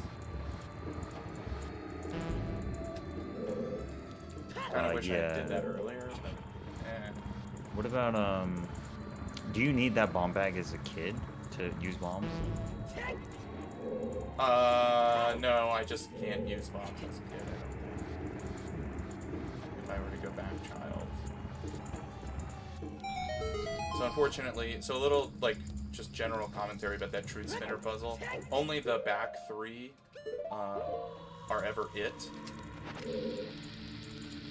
Kind of wish I did that earlier, but What about, do you need that bomb bag as a kid to use bombs? No, I just can't use bombs as a kid, I don't think. If I were to go back child. So unfortunately, so a little, like, just general commentary about that Truth Spinner puzzle. Only the back 3 are ever it.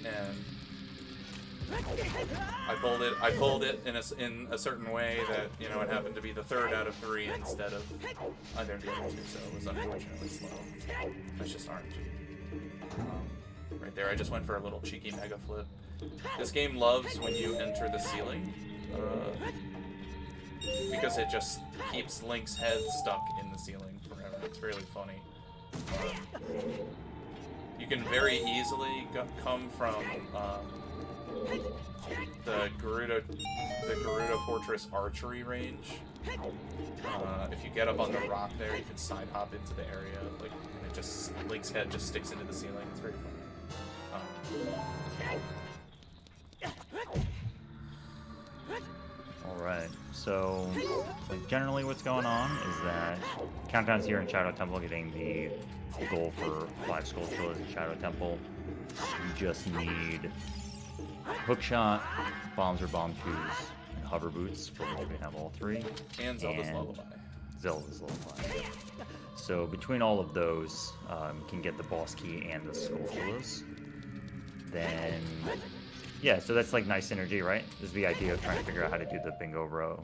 And I pulled it in a certain way that, you know, it happened to be the 3rd out of 3 instead of either of the other 2, so it was unfortunately slow. That's just RNG. Right there, I just went for a little cheeky mega flip. This game loves when you enter the ceiling, because it just keeps Link's head stuck in the ceiling forever. It's really funny. You can very easily come from the Gerudo Fortress archery range. If you get up on the rock there, you can side hop into the area, like, and it just Link's head just sticks into the ceiling. It's very funny. Alright, so like, generally what's going on is that Countdown's here in Shadow Temple getting the goal for 5 Skulltulas in Shadow Temple. You just need Hookshot, Bombs or Bomb 2s, and Hover Boots, for which we have all 3. And Zelda's Lullaby. Zelda's Lullaby. So between all of those, you can get the boss key and the Skulltulas. Then, yeah, so that's like nice synergy, right? This is the idea of trying to figure out how to do the bingo row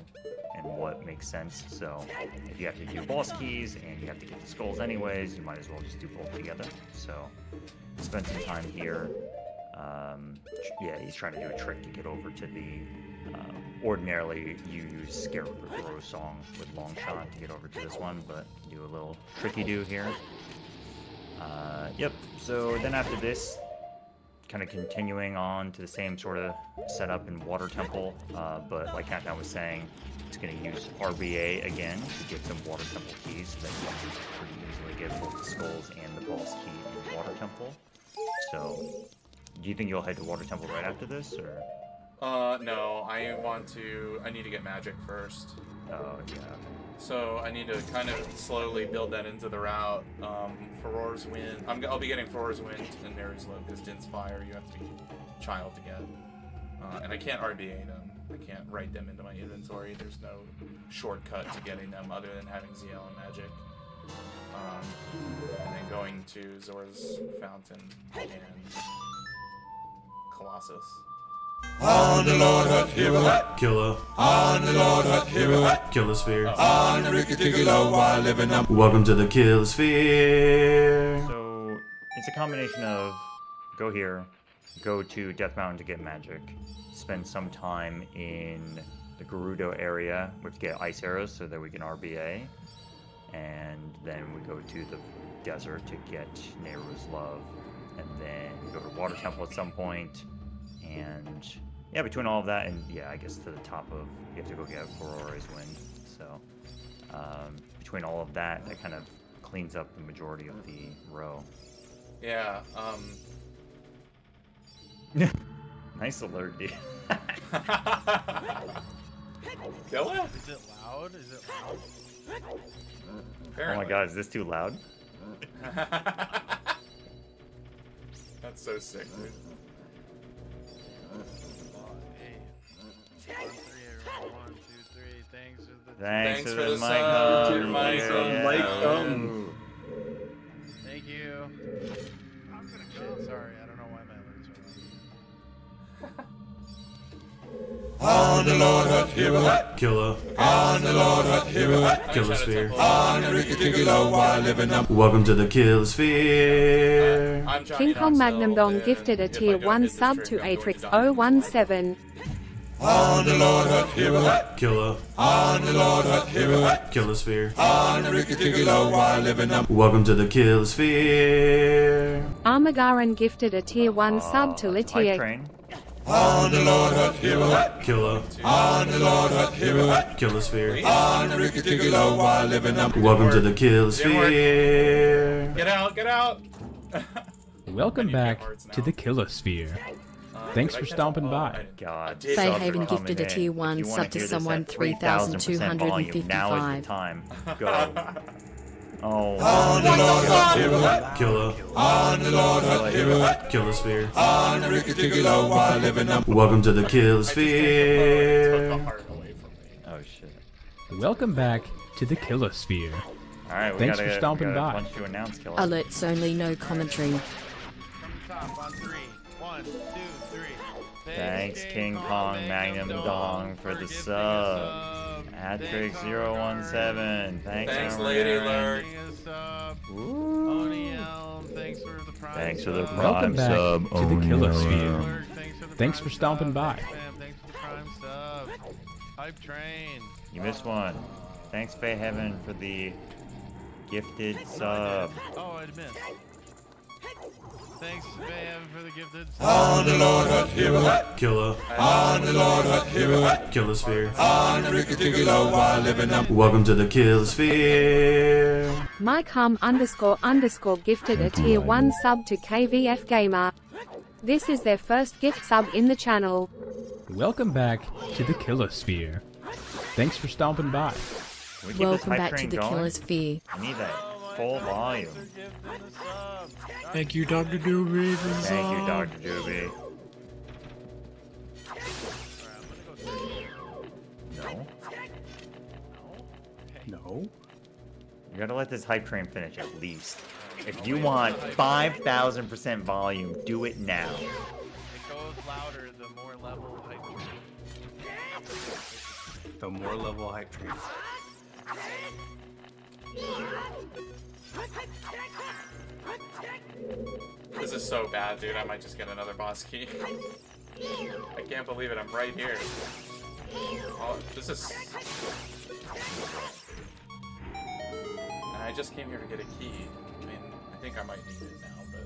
and what makes sense. So if you have to do boss keys and you have to get the skulls anyways, you might as well just do both together. So spend some time here. Yeah, he's trying to do a trick to get over to the... ordinarily, you use Scarecrow Song with Longshot to get over to this one, but do a little tricky-do here. Yep, so then after this, kind of continuing on to the same sort of setup in Water Temple, but like Countdown was saying, it's going to use RBA again to get some Water Temple keys, so that you can pretty easily get both the skulls and the boss key in Water Temple. So, do you think you'll head to Water Temple right after this, or...? No, I need to get magic first. Oh, yeah. So I need to kind of slowly build that into the route. Farore's Wind, I'll be getting Farore's Wind and Mary's Love, because Din's Fire you have to be child to get. And I can't RBA them. I can't write them into my inventory. There's no shortcut to getting them other than having ZL and magic. And then going to Zora's Fountain and Colossus. On the Lord Hut, hero hut, Killer. On the Lord Hut, hero hut, Killer Sphere. On the Ricky Ticky Low while living up. Welcome to the Kill Sphere. So it's a combination of go here, go to Death Mountain to get magic, spend some time in the Gerudo area. We have to get ice arrows so that we can RBA, and then we go to the desert to get Nehru's Love, and then go to Water Temple at some point. And yeah, between all of that and yeah, I guess to the top of, you have to go get Farore's Wind. So between all of that, that kind of cleans up the majority of the row. Yeah. Nice alert, dude. Kill it? Is it loud? Is it loud? Apparently. Oh my god, is this too loud? That's so sick, dude. Hey. 1, 3, everyone. 1, 2, 3. Thanks for the sub. mic. Thank you. Shit, sorry, I don't know why my alerts are on. On the Lord Hut, hero hut, Killer. On the Lord Hut, hero hut, Killer Sphere. On the Ricky Ticky Low while living up. Welcome to the Kill Sphere. King Kong Magnum Dong gifted a tier 1 sub to Atrix 017. On the Lord Hut Hero, Killer. on the Lord Hut Hero, Killer Sphere. on the Ricky Ticky Low while living up. Welcome to the Kill Sphere. Armagaran gifted a tier 1 sub to That's Hype Litier. Train. On the Lord Hut Hero, Killer. on the Lord Hut Hero, Killer Sphere. on the Ricky Ticky Low while living up. Welcome to the Kill Didn't work. Sphere. Get out, get out! Welcome I need to back get hearts to now. the Kilosphere. Thanks Did I for catch- stomping oh, by. I didn't. God, Did subs are Fairhaven coming gifted a in. tier If 1 you wanna sub to hear this someone at 3,000% volume, now is the 3,255. time. Go. Oh. On the Lord Hut Hero, Killer. on the Lord Hut Hero, Killer Sphere. on the Ricky Ticky Low while living up. Welcome to the Kill I just hit the bow and it took Sphere. the heart away from me. Oh shit. Welcome back to the Kilosphere. Alright, we Thanks gotta, for stomping we got by. a bunch to announce, Killer. Alerts only, no commentary. From the top on 3. 1, 2, 3. Thanks, King Kong Magnum Dong, for the sub. Adtrick017. Thanks, Lady Aaron. Lurk. Thanks for the prime Thanks for the sub. Welcome prime back sub. to the Kilosphere. Lurk, thanks for the Thanks prime for stomping sub. by. Thanks, fam. Thanks for the prime sub. Hype train. You missed one. Thanks, Faye Heaven, for the gifted sub. Oh, I'd missed. Thanks, fam, for the gifted sub. On the Lord Hut Hero, Killer. on the Lord Hut Hero, Killer Sphere. on the Ricky Ticky Low while living up. Welcome to the Kill Sphere. Mike Hum __ gifted a tier 1 sub to KVF Gamer. This is their first gift sub in the channel. Welcome back to the Kilosphere. Thanks for stomping by. Can we keep this Welcome hype back to train the going? Kilosphere. I need that full volume. Thank you, Dr. Doobie, for the Thank you, Dr. Doobie. No? No. You gotta let this hype train finish at least. If you want 5,000% volume, do it now. It goes louder the more level hype train. The more level hype train. This is so bad, dude. I might just get another boss key. I can't believe it. I'm right here. Oh, this is... And I just came here to get a key. I mean, I think I might need it now, but...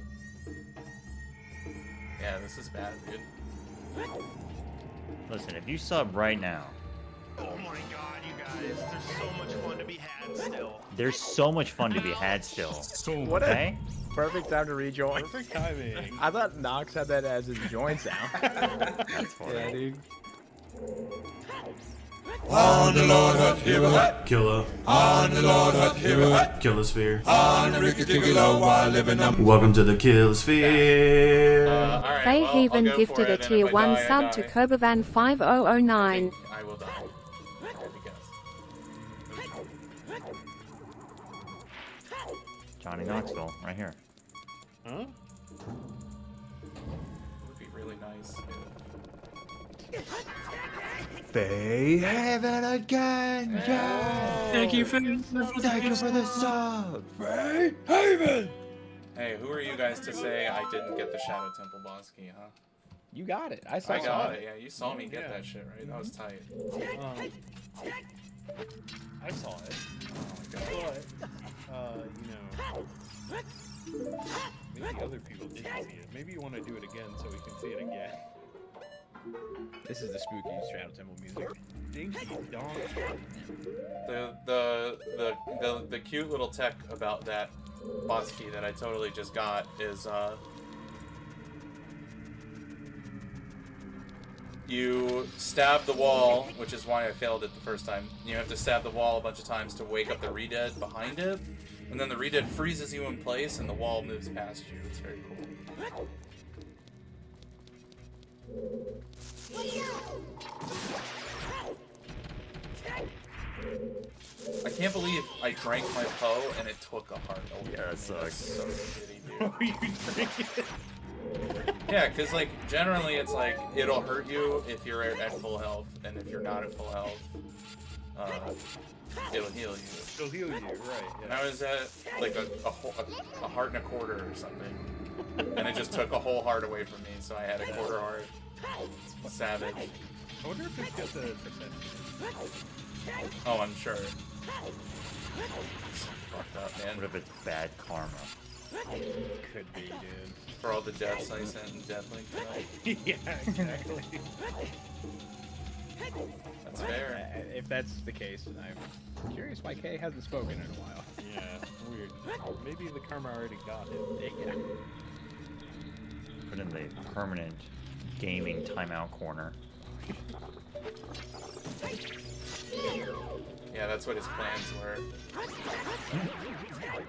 Yeah, this is bad, dude. Listen, if you sub right now, Oh my god, you guys. There's so much fun to be had still. there's so much fun to be had still. What Okay? a perfect time to rejoin. Perfect timing. I thought Nox had that as his join sound. That's funny. Yeah, dude. On the Lord Hut Hero, Killer. on the Lord Hut Hero, Killer Sphere. on the Ricky Ticky Low while living up. Welcome to the Kill Sphere. Alright, Faye well, I'll Haven go gifted for a it, and tier if I 1 die, I sub to die. Kobavan 5009. I will die. I had to guess. Johnny Knoxville, right here. Huh? It would be really nice. Faye Heaven again! Yeah! Thank you for the sub! Faye Haven! Hey, who are you guys to say I didn't get the Shadow Temple boss key, huh? You got it. I saw I it. got it, yeah. You saw me get Yeah. that shit, right? That was tight. I saw it. Oh But, maybe other people didn't see it. Maybe you want to do it again so we can see it again. This is the spooky Shadow Temple music. Dinky donk. The cute little tech about that boss key that I totally just got is you stab the wall, which is why I failed it the first time. You have to stab the wall a bunch of times to wake up the Redead behind it, and then the Redead freezes you in place and the wall moves past you. It's very cool. I can't believe I drank my Poe and it took a heart. Oh, Yeah, that sucks. So shitty, dude. Oh, you drink it? Yeah, because, like, generally it's like, it'll hurt you if you're at full health, and if you're not at full health, it'll heal you. It'll heal you, right. And I was at, like, a heart and a quarter or something, and it just took a whole heart away from me, so I had a quarter heart. Savage. I wonder if it's just a perception. Oh, I'm sure. It's so fucked up, man. What if it's bad karma? Could be, dude. For all the deaths I sent in Deathlink tonight. Yeah, exactly. That's fair. If that's the case, I'm curious why Kay hasn't spoken in a while. Yeah, weird. Maybe the karma already got him. Yeah. Put in the permanent gaming timeout corner. Yeah, that's what his plans were.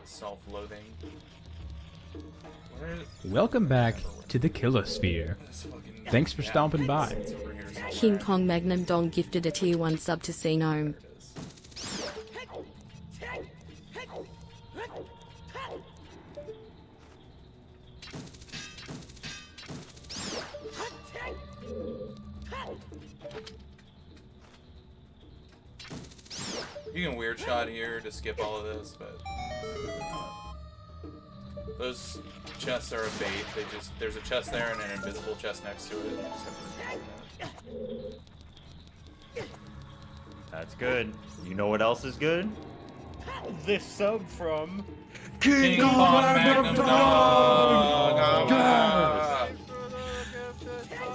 Self-loathing. Welcome back to the Killer Sphere. Thanks for stomping by. King Kong Magnum Dong gifted a tier 1 sub to Gnome. You can weird shot here to skip all of this, but those chests are a bait. There's a chest there and an invisible chest next to it. You just have to remove that. That's good. You know what else is good? This sub from King Kong Magnum Dong!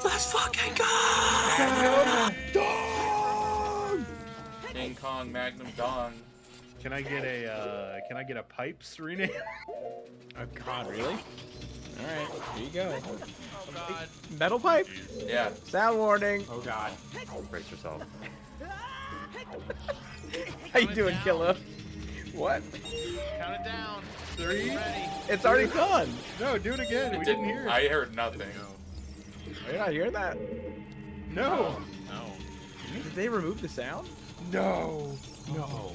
Let's fucking go! King Kong Magnum Dong. Can I get a pipes rename? Oh god, really? Alright, here you go. Oh god. Metal pipe? Yeah. Sound warning. Oh god. Brace yourself. How you doing, Killa? What? Count it down. 3. Ready. It's already gone. No, do it again. It We didn't. didn't hear it. I heard nothing. Are you not hearing that? No. No. Did they remove the sound? No. No.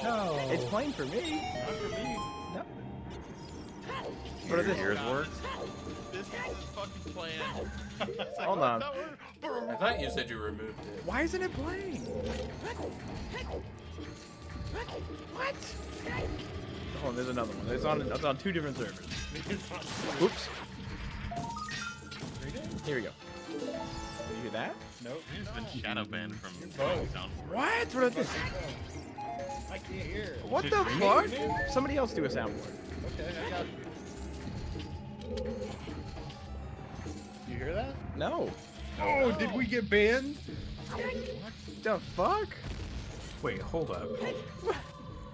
No. It's playing for me. Not for me. No. What are the ears work? This is his fucking plan. Hold on. I thought you said you removed it. Why isn't it playing? What? Oh, there's another one. It's on 2 different servers. Oops. Here we go. Did you hear that? Nope. He's been shadow banned from sound. What? What is this? I can't hear it. What the fuck? Somebody else do a soundboard. Okay, I got you. You hear that? No. Oh, did we get banned? What the fuck? Wait, hold up.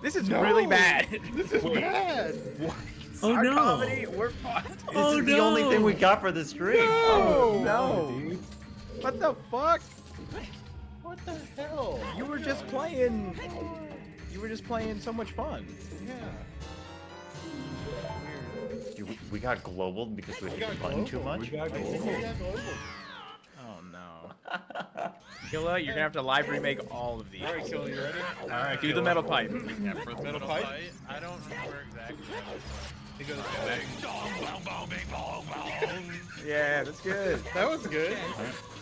This is No. really bad. This is bad. What? Oh Our no! comedy, we're fucked. This is the only thing we got for the stream. Oh no! What the fuck? What the hell? You were just playing. You were just playing so much fun. Yeah. Dude, we got globaled because we hit the got button too global. much. We got global. Oh no. Killa, you're gonna have to live remake all of these. Alright, Killa, you ready? Alright, Do the metal pipe. Yeah, for the Metal metal pipe? fight, I don't remember exactly. He goes, Yeah, that's good. that was good.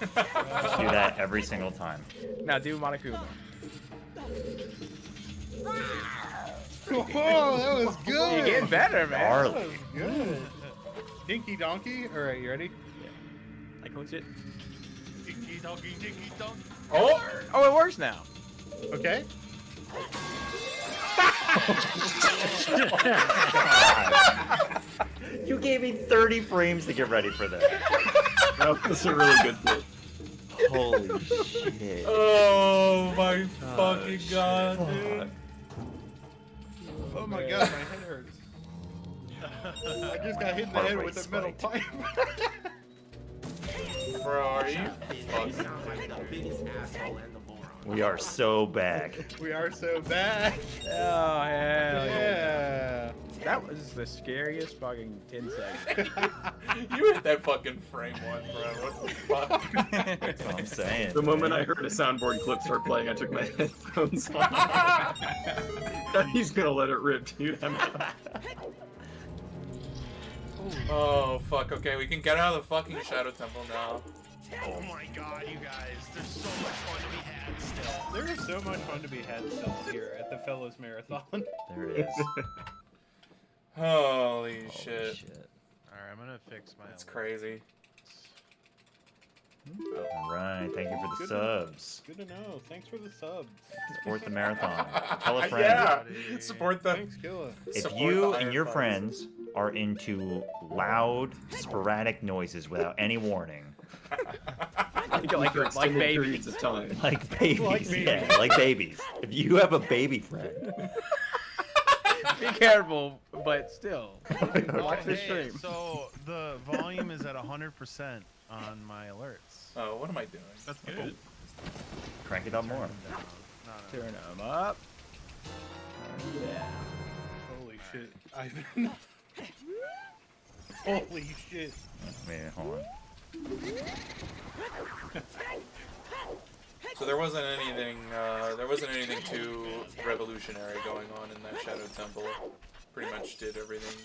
Just do that every single time. Now do Monokuma. Whoa, that was good. You're getting better, man. Gnarly. That was good. Dinky Donkey. Alright, you ready? I clicked it. Dinky donkey, dinky dong. Oh! Oh, it works now. Okay. You gave me 30 frames to get ready for that. That was a really good bit. Holy shit. Oh my fucking god, dude. Oh my god, my head hurts. I just got hit in the head with a metal pipe. Bro, are you fucking... We are so back. We are so back. Oh hell Yeah. That was the scariest fucking 10 seconds. You hit that fucking frame one, bro. What the fuck? That's what I'm saying. The moment I heard a soundboard clip start playing, I took my headphones off. He's gonna let it rip, dude. Oh, fuck. Okay, we can get out of the fucking Shadow Temple now. Oh my god, you guys. There's so much fun to be had still. There is so much fun to be had still here at the Fellows Marathon. There it is. Holy shit. Alright, I'm gonna fix my. That's crazy. All right, thank you for the Good subs. Good to know. Thanks for the subs. Support the marathon. Tell a friend. Yeah, support the. Thanks, Killa. If Support you the and Iron your Buds. friends are into loud, sporadic noises without any warning, like babies. periods of time. like babies, yeah, like babies. If you have a baby friend, Be careful, but still. Watch the Hey, stream. so the volume is at 100% on my alerts. Oh, what am I doing? That's good. crank it up more. No. Turn them up. Yeah. Holy shit. I've been... Holy shit. Wait, hold on. So there wasn't anything too revolutionary going on in that Shadow Temple. Pretty much did everything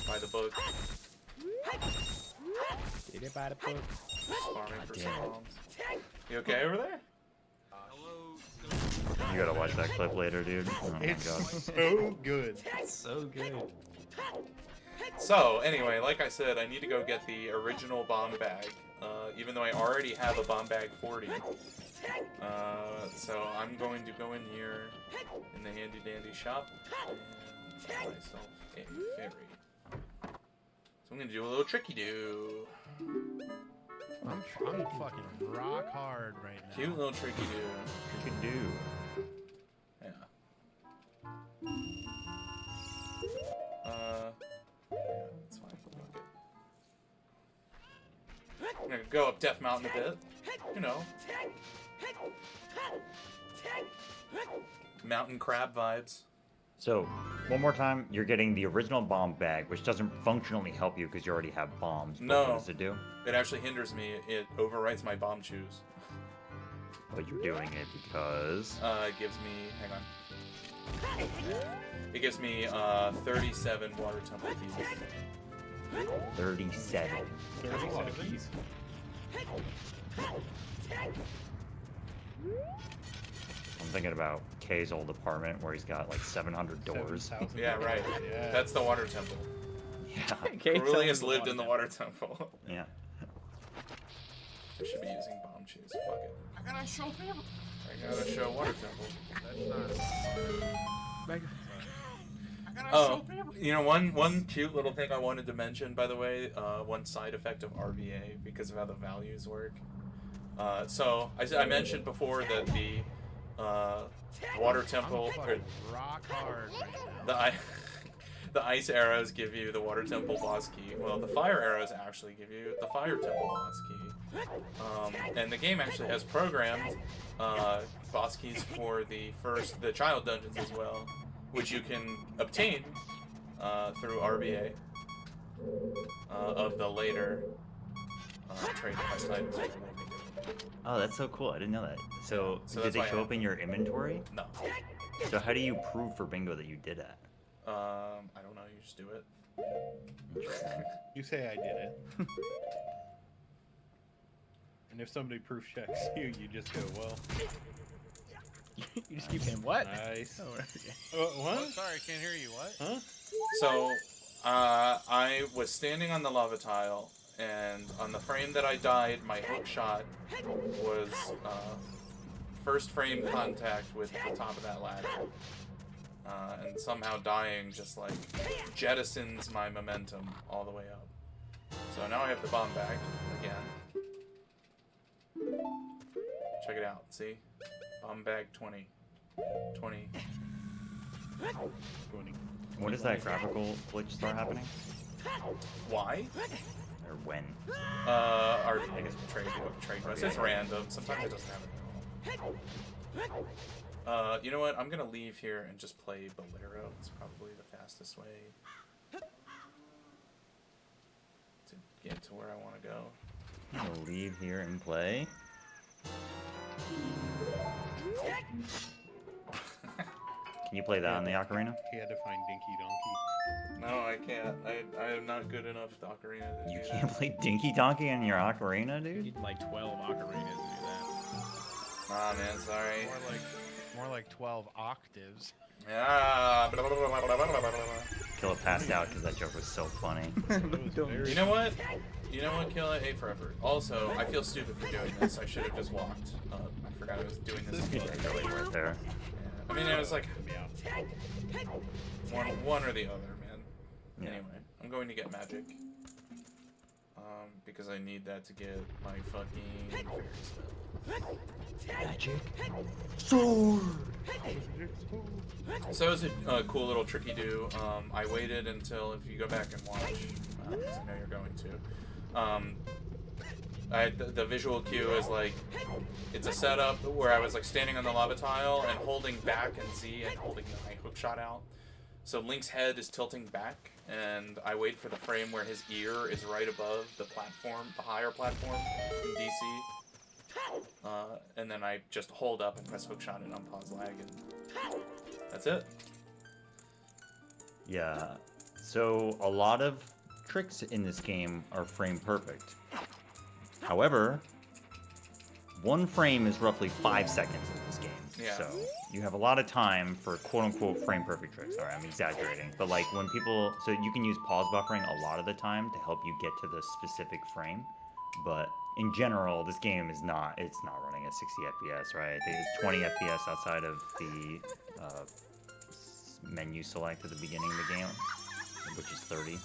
by the book. Did it by the book? Farming for spawns. You okay over there? You gotta watch that clip later, dude. Oh my It's god. so good. So good. So, anyway, like I said, I need to go get the original bomb bag, even though I already have a bomb bag 40. So I'm going to go in here in the handy dandy shop and buy myself a fairy. So I'm going to do a little tricky do. I'm fucking rock hard right now. Cute little tricky do. You can do. Yeah. Yeah, that's fine. Fuck it. I'm gonna go up Death Mountain a bit. You know. Mountain crab vibes. So, one more time, you're getting the original bomb bag, which doesn't functionally help you because you already have bombs. But No. What does it do? It actually hinders me. It overwrites my bomb choose. But you're doing it because... It gives me... Hang on. It gives me 37 water temple keys. 37. There's a lot of keys. I'm thinking about Kay's old apartment where he's got like 700 doors. 7,000 Yeah, right. Yeah. That's the water temple. Yeah. Aurelius lived in the water temple. Yeah. I should be using bomb choose. Fuck it. I gotta show them. I gotta show water temple. Oh, You know, one cute little thing I wanted to mention, by the way, one side effect of RBA because of how the values work. So I mentioned before that the water temple, or rock hard right now. the ice arrows give you the water temple boss key. Well, the fire arrows actually give you the fire temple boss key. And the game actually has programmed boss keys for the child dungeons as well, which you can obtain through RBA of the later trade quest items. Oh, that's so cool. I didn't know that. So So did that's they why show I- up in your inventory? No. So how do you prove for bingo that you did that? I don't know. You just do it. You say I did it. And if somebody proof checks you, you just go, well. You just keep saying what? Nice. Oh, What? Oh, sorry, I can't hear you. What? Huh? So, I was standing on the lava tile, and on the frame that I died, my hook shot was first frame contact with the top of that ladder. And somehow dying just like jettisons my momentum all the way up. So now I have the bomb back again. Check it out, see? Bomb bag 20. 20. 20. When does that graphical glitch start happening? Why? Or when? I guess trade quest. It's random. Sometimes it doesn't happen at all. You know what? I'm gonna leave here and just play Bolero. It's probably the fastest way to get to where I want to go. I'll leave here and play. Can you play that on the ocarina? He had to find Dinky Donkey. No, I can't. I am not good enough at Ocarina to You do can't that. play Dinky Donkey on your ocarina, You dude? need like 12 ocarinas to do that. Ah, man, sorry. More like 12 octaves. Yeah. Killa passed out because that joke was so funny. You know what? You know what, Kill it? A for effort. Also, I feel stupid for doing this. I should have just walked. I forgot I was doing this. Really weren't there. Yeah. I mean, it was like one or the other, man. Yeah. Anyway, I'm going to get magic. Because I need that to get my fucking fairy spell. Magic. Sword. So it was a cool little tricky do. I waited until, if you go back and watch, because I know you're going to. The visual cue is like, it's a setup where I was like standing on the lava tile and holding back and Z and holding my hook shot out. So Link's head is tilting back, and I wait for the frame where his ear is right above the platform, the higher platform in DC. And then I just hold up and press hookshot and unpause lag, and that's it. Yeah. So a lot of tricks in this game are frame perfect. However, one frame is roughly 5 seconds in this game. Yeah. So you have a lot of time for quote-unquote frame perfect tricks. All right, I'm exaggerating, but like when people, so you can use pause buffering a lot of the time to help you get to the specific frame. But in general, this game is not, it's not running at 60 FPS, right? It's 20 FPS outside of the menu select at the beginning of the game, which is 30.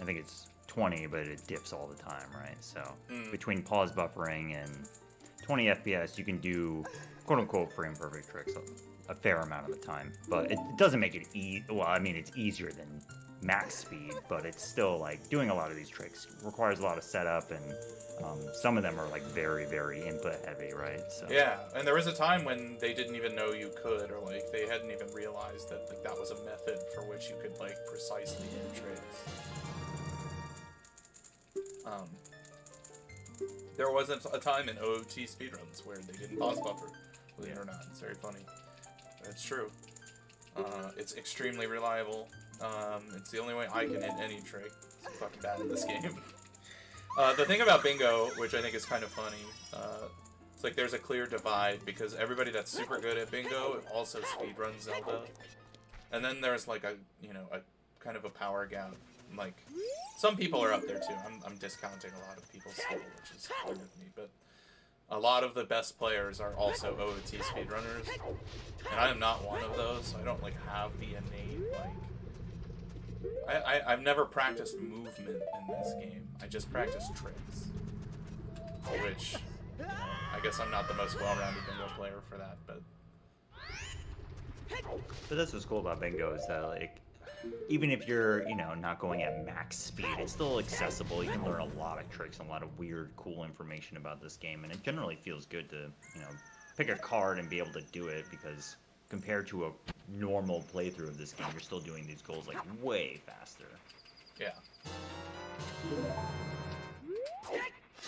I think it's 20, but it dips all the time, right? So between pause buffering and 20 FPS, you can do quote-unquote frame perfect tricks a fair amount of the time. But it doesn't make it well, I mean, it's easier than max speed, but it's still like doing a lot of these tricks requires a lot of setup, and some of them are like very, very input heavy, right? So yeah, and there was a time when they didn't even know you could, or like they hadn't even realized that like that was a method for which you could like precisely do tricks. There wasn't a time in OOT speedruns where they didn't pause buffer, believe it or not. It's very funny. But it's true. It's extremely reliable. It's the only way I can hit any trick. I'm fucking bad at this game. The thing about bingo, which I think is kind of funny, it's like there's a clear divide because everybody that's super good at bingo also speedruns Zelda. And then there's like a kind of a power gap. Like, some people are up there too. I'm discounting a lot of people's skill, which is fine with me, but a lot of the best players are also OOT speedrunners, and I am not one of those, so I don't like have the innate like. I've never practiced movement in this game. I just practice tricks, which I guess I'm not the most well-rounded bingo player for that, but that's what's cool about bingo is that like, even if you're, not going at max speed, it's still accessible. You can learn a lot of tricks and a lot of weird, cool information about this game, and it generally feels good to, pick a card and be able to do it, because compared to a normal playthrough of this game, you're still doing these goals like way faster. Yeah.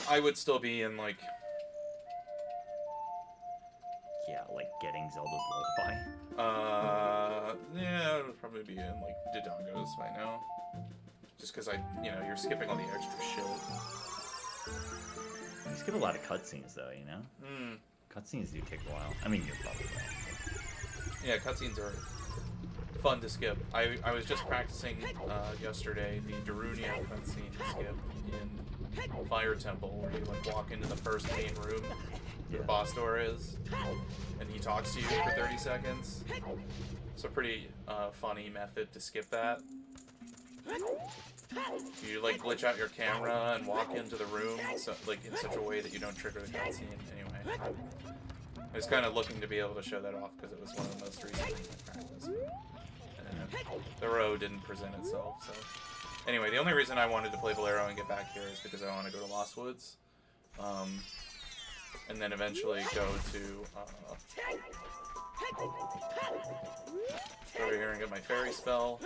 I would still be in like... Yeah, like getting Zelda's Lullaby. Yeah, it would probably be in like Dodongo's by now. Just because you're skipping all the extra shit. You skip a lot of cutscenes though, Cutscenes do take a while. I mean, you're probably right. Yeah, cutscenes are fun to skip. I was just practicing yesterday the Darunia cutscene skip in Fire Temple, where you like walk into the first main room where the boss door is, and he talks to you for 30 seconds. It's a pretty funny method to skip that. You like glitch out your camera and walk into the room so, like in such a way that you don't trigger the cutscene. Anyway, I was kind of looking to be able to show that off because it was one of the most recent things I practiced. And the row didn't present itself, so... Anyway, the only reason I wanted to play Bolero and get back here is because I want to go to Lost Woods. And then eventually go to... over here and get my fairy spell.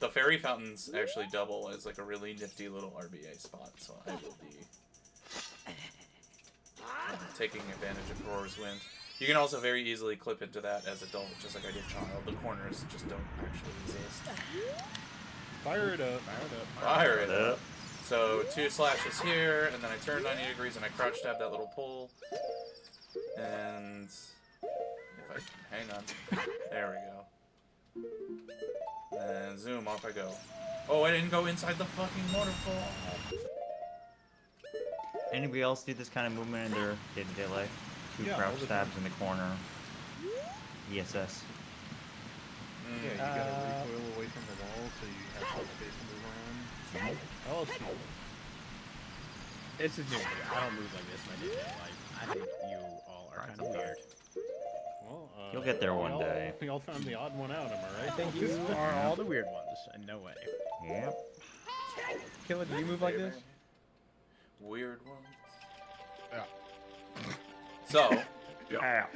The fairy fountains actually double as like a really nifty little RBA spot, so I will be taking advantage of Roar's Wind. You can also very easily clip into that as adult, just like I did child. The corners just don't actually exist. Fire it up. Fire it up. So 2 slashes here, and then I turn 90 degrees and I crouch stab that little pole. And if I hang on, there we go. And zoom, off I go. Oh, I didn't go inside the fucking waterfall. Anybody else do this kind of movement in their day-to-day life? Two Yeah, all crouch the stabs time. in the corner. ESS. Yeah, you gotta recoil away from the wall so you have some space to move around. Oh, see. This is new to me. I don't move like this in my day-to-day life. I think you all are kind of weird. Well, You'll get there one we all- day. We all found the odd one out, am I right? I think you are all the weird ones, and no way. Yep. Killer, do you move like this? Weird one. Yeah. So, Yeah.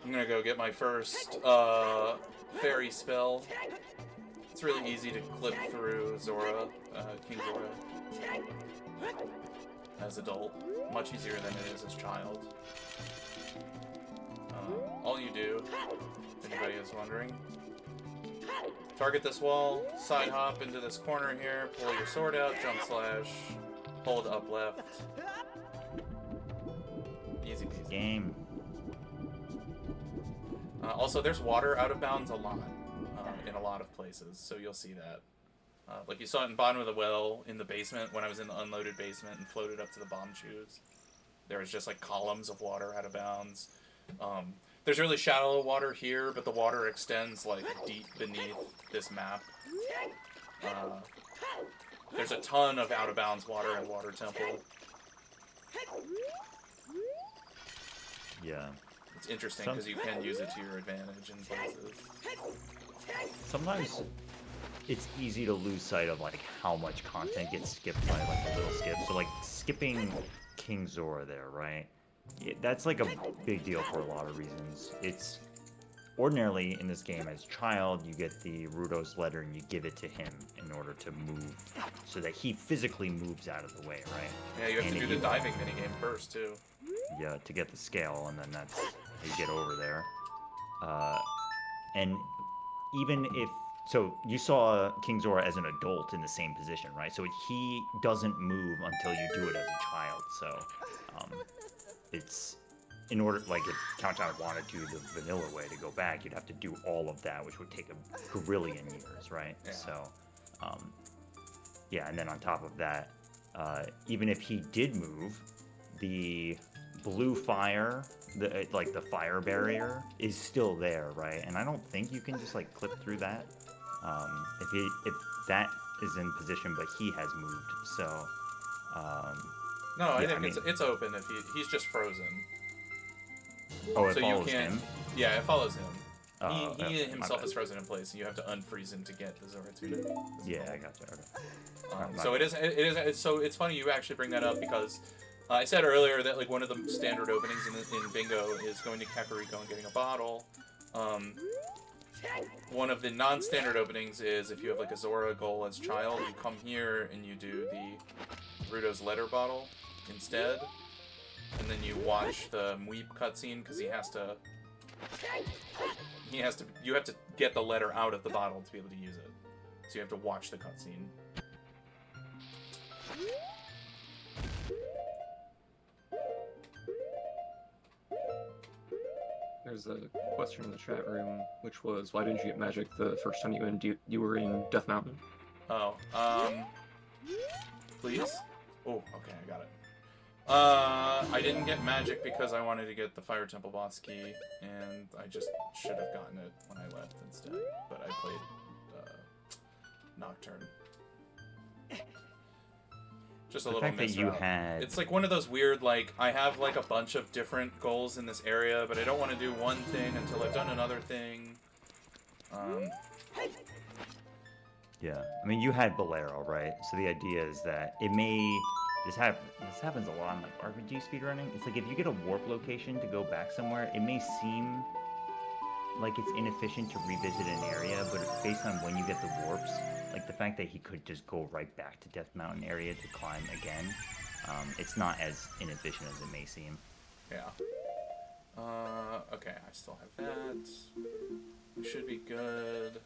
I'm gonna go get my first fairy spell. It's really easy to clip through Zora, King Zora, as adult. Much easier than it is as child. All you do, if anybody is wondering, target this wall, side hop into this corner here, pull your sword out, jump slash, hold up left. Easy peasy. Game. Also, there's water out of bounds a lot, in a lot of places, so you'll see that. Like you saw it in bottom of the well, in the basement, when I was in the unloaded basement and floated up to the bomb shoes. There was just like columns of water out of bounds. There's really shallow water here, but the water extends like deep beneath this map. There's a ton of out of bounds water in Water Temple. Yeah. It's interesting because you can use it to your advantage in places. Sometimes it's easy to lose sight of like how much content gets skipped by like a little skip. So like skipping King Zora there, right? That's like a big deal for a lot of reasons. It's ordinarily in this game as child, you get the Rudo's letter and you give it to him in order to move, so that he physically moves out of the way, right? Yeah, you have to do the diving minigame first too. Yeah, to get the scale, and then that's how you get over there. And even if so, you saw King Zora as an adult in the same position, right? So he doesn't move until you do it as a child. So it's in order, like if Countdown wanted to the vanilla way to go back, you'd have to do all of that, which would take a gazillion years, right? Yeah. So yeah, and then on top of that, even if he did move, the blue fire, the fire barrier is still there, right? And I don't think you can just like clip through that. If that is in position, but he has moved, so. No, I yeah, think it's open if he's just frozen. Oh, it so follows you can, him? Yeah, it follows him. He okay, himself my is frozen in place, and you have to unfreeze him to get the Zora tunic. Yeah, I gotcha. Okay. So it is. So it's funny you actually bring that up because I said earlier that like one of the standard openings in Bingo is going to Kakariko and getting a bottle. One of the non-standard openings is if you have like a Zora goal as child, you come here and you do the Rudo's letter bottle instead, and then you watch the Mweep cutscene because you have to get the letter out of the bottle to be able to use it. So you have to watch the cutscene. There's a question in the chat room, which was, why didn't you get magic the first time you were in Death Mountain? Oh, please? Oh, okay, I got it. I didn't get magic because I wanted to get the Fire Temple boss key, and I just should have gotten it when I left instead. But I played Nocturne. Just a The little fact that you misroute. had- It's like one of those weird, like, I have like a bunch of different goals in this area, but I don't want to do one thing until I've done another thing. Yeah, I mean, you had Bolero, right? So the idea is that it may... This happens a lot in like RPG speedrunning. It's like if you get a warp location to go back somewhere, it may seem like it's inefficient to revisit an area, but based on when you get the warps, like the fact that he could just go right back to Death Mountain area to climb again, it's not as inefficient as it may seem. Yeah. Okay, I still have that. We should be good.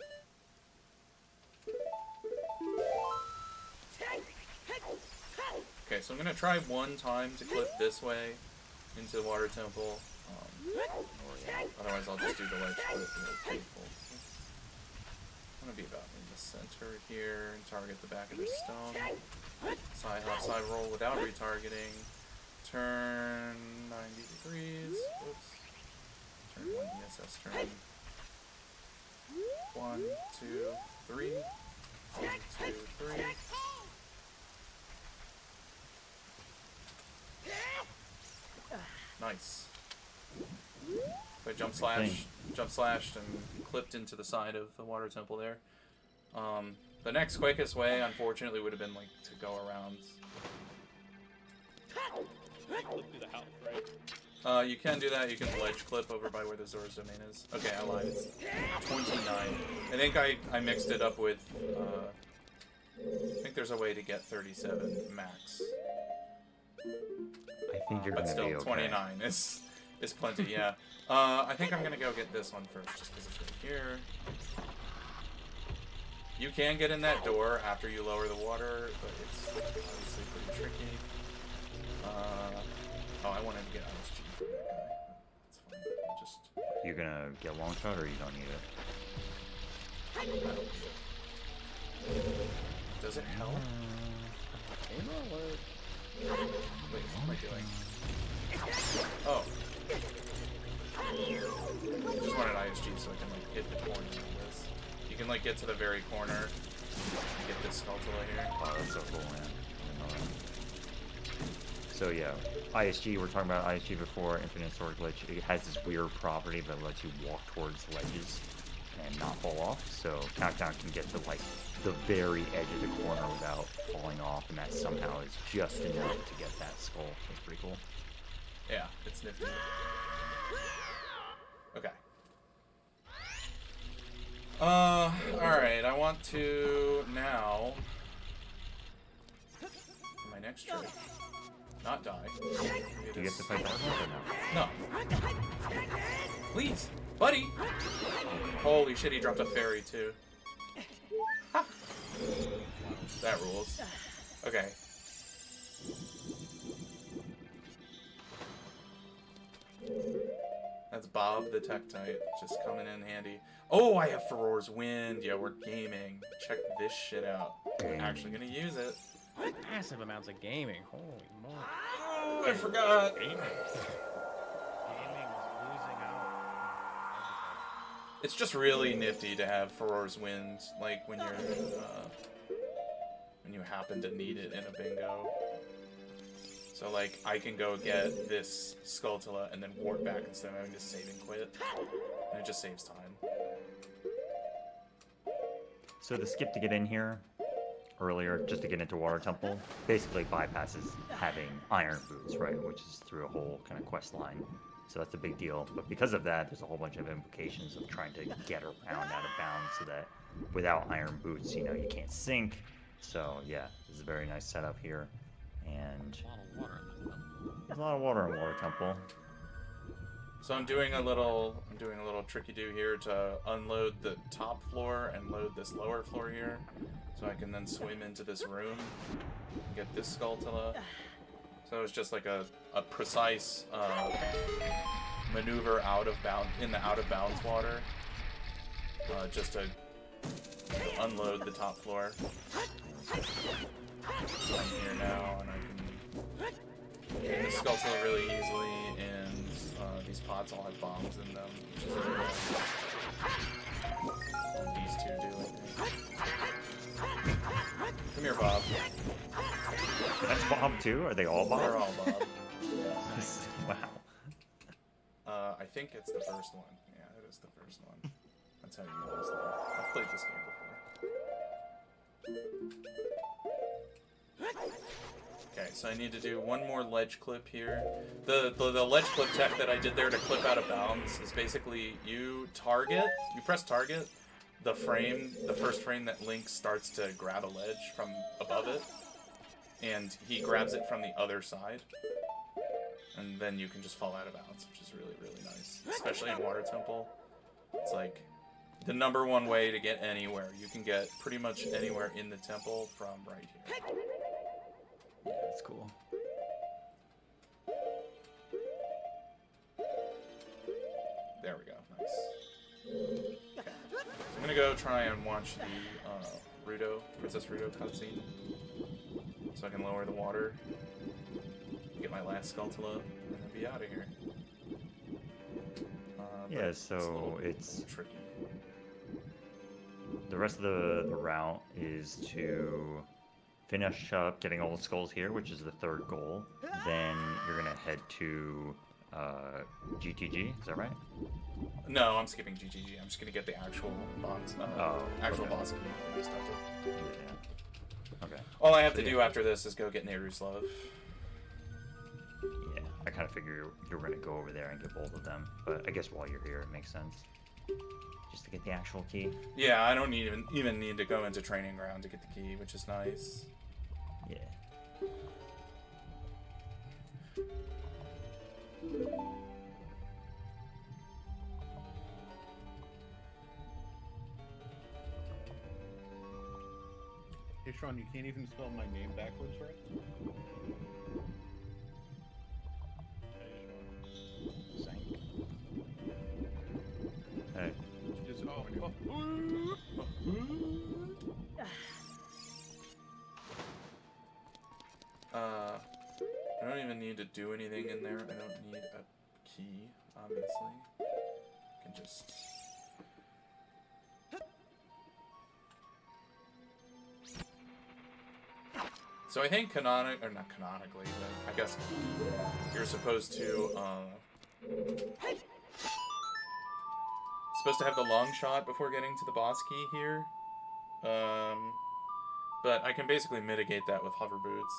Okay, so I'm gonna try one time to clip this way into the Water Temple. Otherwise, I'll just do the ledge clip. gonna be about in the center here and target the back of the stone. Side hop, side roll without retargeting. Turn 90 degrees. Oops. Turn 1 ESS turn. 1, 2, 3. 1, 2, 3. Nice. So I jump slashed and clipped into the side of the water temple there. The next quickest way, unfortunately, would have been like to go around. Clip through the house, right? You can do that. You can ledge clip over by where the Zora's domain is. Okay, I lied. It's 29. I think I mixed it up with. I think there's a way to get 37 max. I think you're but gonna still, be okay. 29 is plenty. Yeah. I think I'm gonna go get this one first, just because it's right here. You can get in that door after you lower the water, but it's obviously pretty tricky. Oh, I wanted to get ISG for that guy. That's fine. I'll just. You're gonna get long shot, or you don't need it? I don't need it. Does it help? Wait, what am I doing? Oh. I just wanted ISG so I can like hit the corner of this. You can like get to the very corner and get this Skulltula here. Oh, that's so cool, man. So yeah, ISG, we're talking about ISG before, Infinite Sword Glitch. It has this weird property that lets you walk towards ledges and not fall off. So Countdown can get to like the very edge of the corner without falling off, and that somehow is just enough to get that skull. That's pretty cool. Yeah, it's nifty. Okay. Alright, I want to now, for my next trick, not die. Do you get to fight that or no? No. Please, buddy! Holy shit, he dropped a fairy too. Ha. That rules. Okay. That's Bob the Tektite, just coming in handy. Oh, I have Furor's Wind. Yeah, we're gaming. Check this shit out. We're actually gonna use it. Massive amounts of gaming. Holy moly. Oh, I forgot. Gaming is losing out. It's just really nifty to have Furor's Wind, like when you're, when you happen to need it in a bingo. So like, I can go get this Skulltula and then ward back instead of having to save and quit. And it just saves time. So the skip to get in here earlier, just to get into Water Temple, basically bypasses having iron boots, right? Which is through a whole kind of quest line. So that's a big deal. But because of that, there's a whole bunch of implications of trying to get around out of bounds so that without iron boots, you know, you can't sink. So yeah, this is a very nice setup here. And there's a lot of water in Water Temple. So I'm doing a little tricky do here to unload the top floor and load this lower floor here, so I can then swim into this room and get this Skulltula. So it's just like a precise maneuver in the out of bounds water, just to unload the top floor. So I'm here now, and I can get this Skulltula really easily, and these pots all have bombs in them, which is really nice. These two do, I think. Come here, Bob. That's Bob too? Are they all Bob? They're all Bob. Wow. I think it's the first one. Yeah, it is the first one. That's how you use them. I've played this game before. Okay, so I need to do one more ledge clip here. The ledge clip tech that I did there to clip out of bounds is basically you press target, the first frame that Link starts to grab a ledge from above it, and he grabs it from the other side, and then you can just fall out of bounds, which is really, really nice. Especially in Water Temple. It's like the #1 way to get anywhere. You can get pretty much anywhere in the temple from right here. Yeah, that's cool. There we go. Nice. Okay. So I'm gonna go try and watch the Princess Rudo cutscene, so I can lower the water, get my last Skulltula, and then be out of here. Yeah, so it's tricky. The rest of the route is to finish up getting all the skulls here, which is the third goal. Then you're gonna head to GTG. Is that right? No, I'm skipping GTG. I'm just gonna get the actual boss. Boss key. Yeah. Okay. All I have to do after this is go get Neruslav. Yeah, I kind of figure you were gonna go over there and get both of them, but I guess while you're here, it makes sense. Just to get the actual key. Yeah, I don't even need to go into training ground to get the key, which is nice. Yeah. Hey Sean, you can't even spell my name backwards, right? Hey. Just I don't even need to do anything in there. I don't need a key, obviously. I can just... So I think not canonically, but I guess you're supposed to have the long shot before getting to the boss key here. But I can basically mitigate that with hover boots,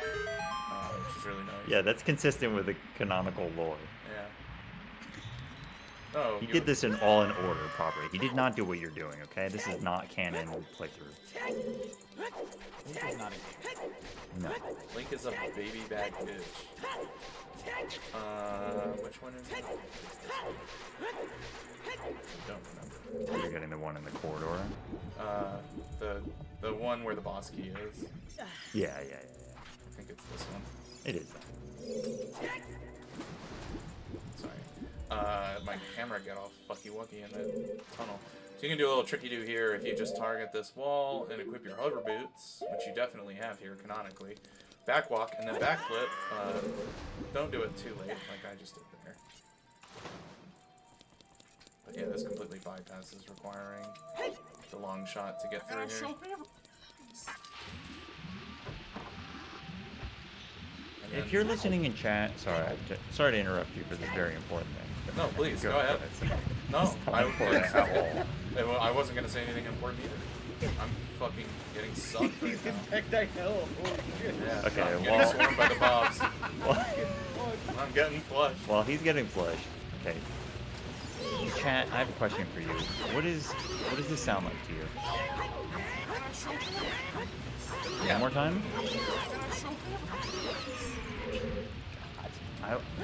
which is really nice. Yeah, that's consistent with the canonical lore. Yeah. Oh, he did this all in order properly. He did not do what you're doing, okay? This is not canon playthrough. Link is not a No. Link is a baby bag bitch. Which one is it? I don't remember. You're getting the one in the corridor? The one where the boss key is. Yeah. I think it's this one. It is. Sorry. My camera got all fucky-wucky in the tunnel. So you can do a little tricky-do here if you just target this wall and equip your hover boots, which you definitely have here canonically. Backwalk and then backflip. Don't do it too late like I just did there. But yeah, this completely bypasses requiring the long shot to get through here. If you're listening in chat, sorry to interrupt you for this very important thing. No, please, go ahead. No, I wasn't going to say anything important either. I'm fucking getting sucked right now. Tech hell. Holy shit. Yeah, okay, I'm getting swarmed by the mobs. I'm getting flushed. While he's getting flushed, okay. Chat, I have a question for you. What does this sound like to you? Yeah. One more time?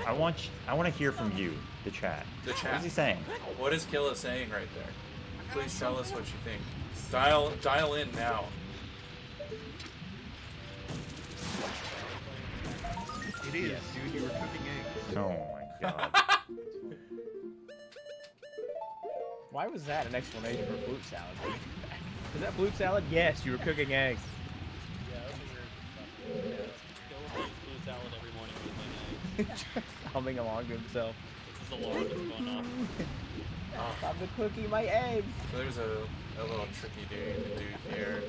I want to hear from you, the chat. The chat. What is he saying? What is Killa saying right there? Please tell us what you think. Dial in now. It is, dude. You were cooking eggs. Oh my god. Why was that an explanation for flute salad? Is that flute salad? Yes, you were cooking eggs. Yeah, that was weird. Yeah, Killa eats food salad every morning with my eggs. Humming along to himself. This is alarm that's going off. I'm the cookie, my eggs. So there's a little tricky dude you can do here.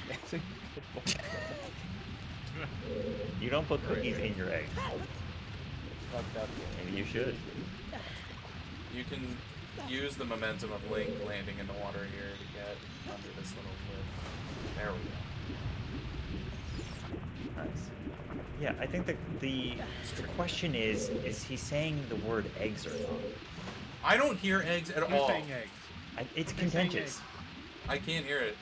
That's a good point. You don't put cookies in your eggs. Fucked up. Maybe you should. You can use the momentum of Link landing in the water here to get under this little lid. There we go. Nice. Yeah, I think the question is he saying the word eggs or not? I don't hear eggs at all. Saying eggs. It's contentious. I can't hear it.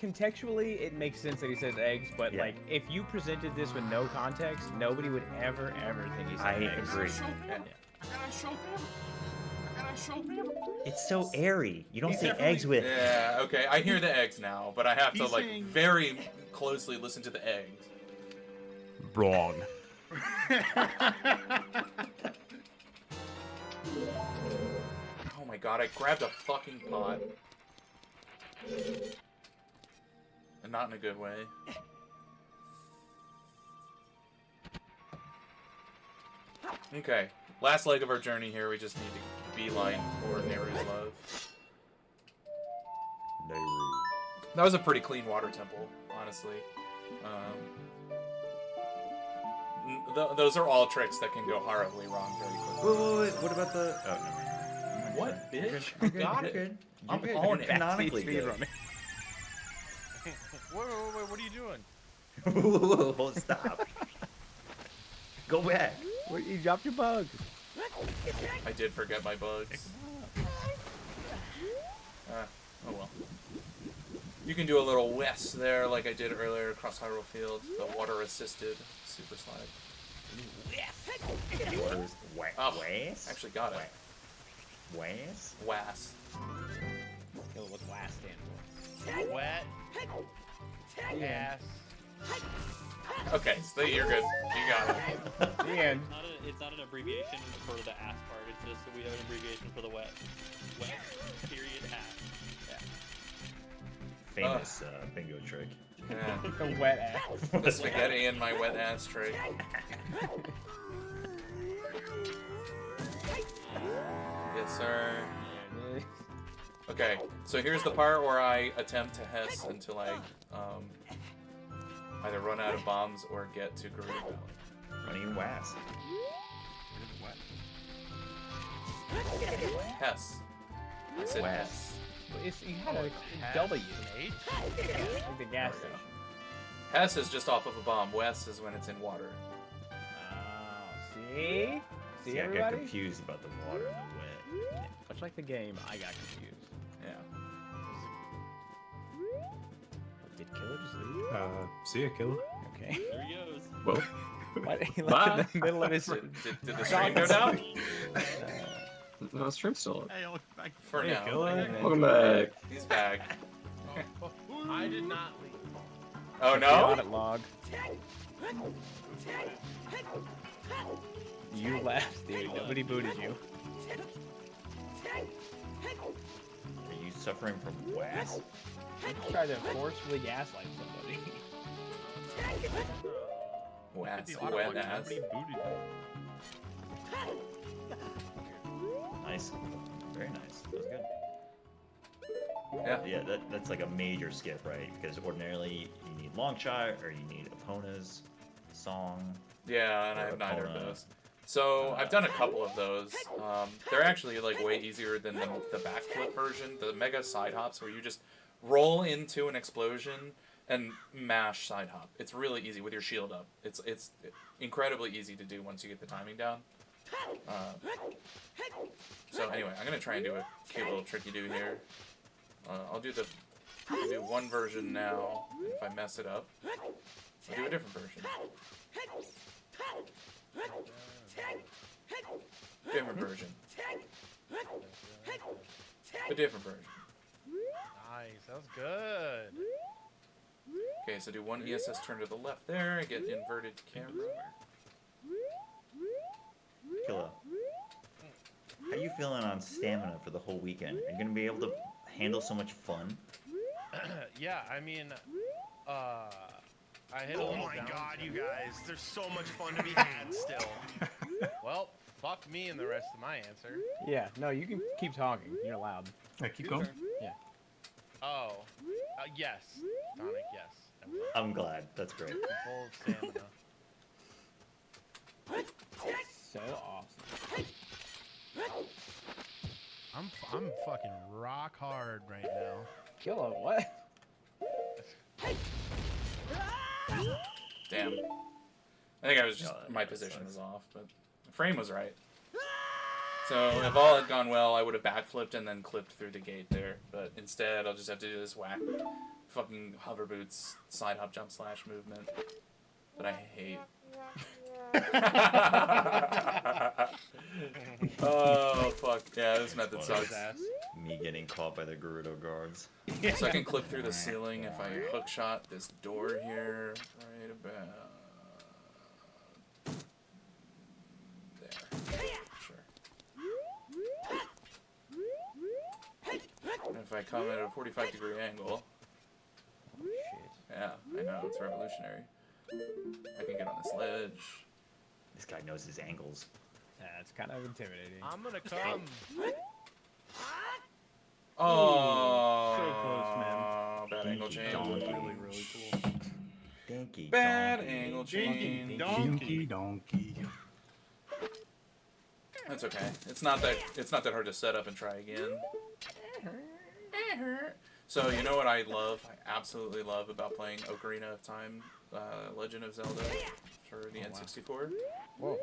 Contextually, it makes sense that he says eggs, but Yeah. like, if you presented this with no context, nobody would ever think he said I eggs. agree. Yeah. It's so airy. You don't He's say definitely- eggs with. Yeah, okay, I hear the eggs now, but I have to He's like saying- very closely listen to the eggs. Wrong. Oh my god, I grabbed a fucking pot. And not in a good way. Okay, last leg of our journey here. We just need to beeline for Nehru's love. Nehru. That was a pretty clean water temple, honestly. Those are all tricks that can go horribly wrong very quickly. Wait. What about the... Oh, no. What, bitch? You're I got you're it. good. I'm You're on good. it. Canonically Speed good. running. Wait, what are you doing? Whoa, stop. Go back. Where you dropped your bugs? I did forget my bugs. Oh well. You can do a little west there like I did earlier across Hyrule Field. The water-assisted super slide. Oh, actually got it. Wass? Wass. What's WAS stand for? Wet. Ass. Okay, so you're good. You got it. The end. It's not an abbreviation for the ass part. It's just that we have an abbreviation for the wet. Wet. Period. Ass. Yeah. Famous bingo trick. Yeah. The wet ass. The spaghetti in my wet ass trick. Yes, sir. Okay, so here's the part where I attempt to Hess until I either run out of bombs or get to Gerudo Valley. Running Wass. Hess. I said Wass. Hess. Well, you had a W. Like the gas station. Hess is just off of a bomb. West is when it's in water. See? See I got everybody? confused about the water and the wet. Much like the game, I got confused. Yeah. Did Killer just leave? See ya, killer. Okay. There he goes. Well, What? He Bye. left in the middle of his... Did the stream go down? no, stream's still up. Hey, look back. For Hey, now. killer. Welcome back. He's back. I did not leave. Oh The no? audit log. You left, dude. Nobody booted you. Are you suffering from Wass? Don't try to forcefully gaslight somebody. Wet, The auto wet log, ass. nobody booted Nice. Very nice. That was good. Yeah. Yeah, that's like a major skip, right? Because ordinarily you need long shot or you need Epona's song. Yeah, and I Or have neither of Epona. those. So I've done a couple of those. They're actually like way easier than the backflip version, the mega side hops where you just roll into an explosion and mash side hop. It's really easy with your shield up. It's incredibly easy to do once you get the timing down. So anyway, I'm gonna try and do a cute little tricky do here. I'll do one version now. If I mess it up, I'll do a different version. Different version. A different version. Nice, that was good. Okay, so do one ESS turn to the left there, get inverted camera. Killa, how you feeling on stamina for the whole weekend? Are you gonna be able to handle so much fun? Yeah, I mean, I hit a Oh little my down god, to- you guys. There's so much fun to be had still. Well, fuck me and the rest of my answer. Yeah, no, you can keep talking. You're allowed. Hey, keep going. Yeah. Oh, yes. Sonic, yes. I will. I'm glad. That's great. Full of stamina. So awesome. I'm fucking rock hard right now. Killer, what? Damn. I think I was just, Oh, my that position sucks. was off, but the frame was right. So if all had gone well, I would have backflipped and then clipped through the gate there. But instead, I'll just have to do this whack fucking hover boots side hop jump slash movement that I hate. Oh fuck yeah, this method sucks. Me getting caught by the Gerudo guards. So I can clip through the ceiling if I hook shot this door here, right about there. Sure. if I come at a 45-degree angle. Oh, shit. Yeah, I know, it's revolutionary. I can get on this ledge. This guy knows his angles. Yeah, it's kind of intimidating. I'm gonna come. Oh, so close, man. Bad angle change. Really, really cool. Dinky Bad donkey. angle Dinky change. donkey. Donkey. That's okay. It's not that hard to set up and try again. So you know what I love? I absolutely love about playing Ocarina of Time, Legend of Zelda for the N64. Whoa.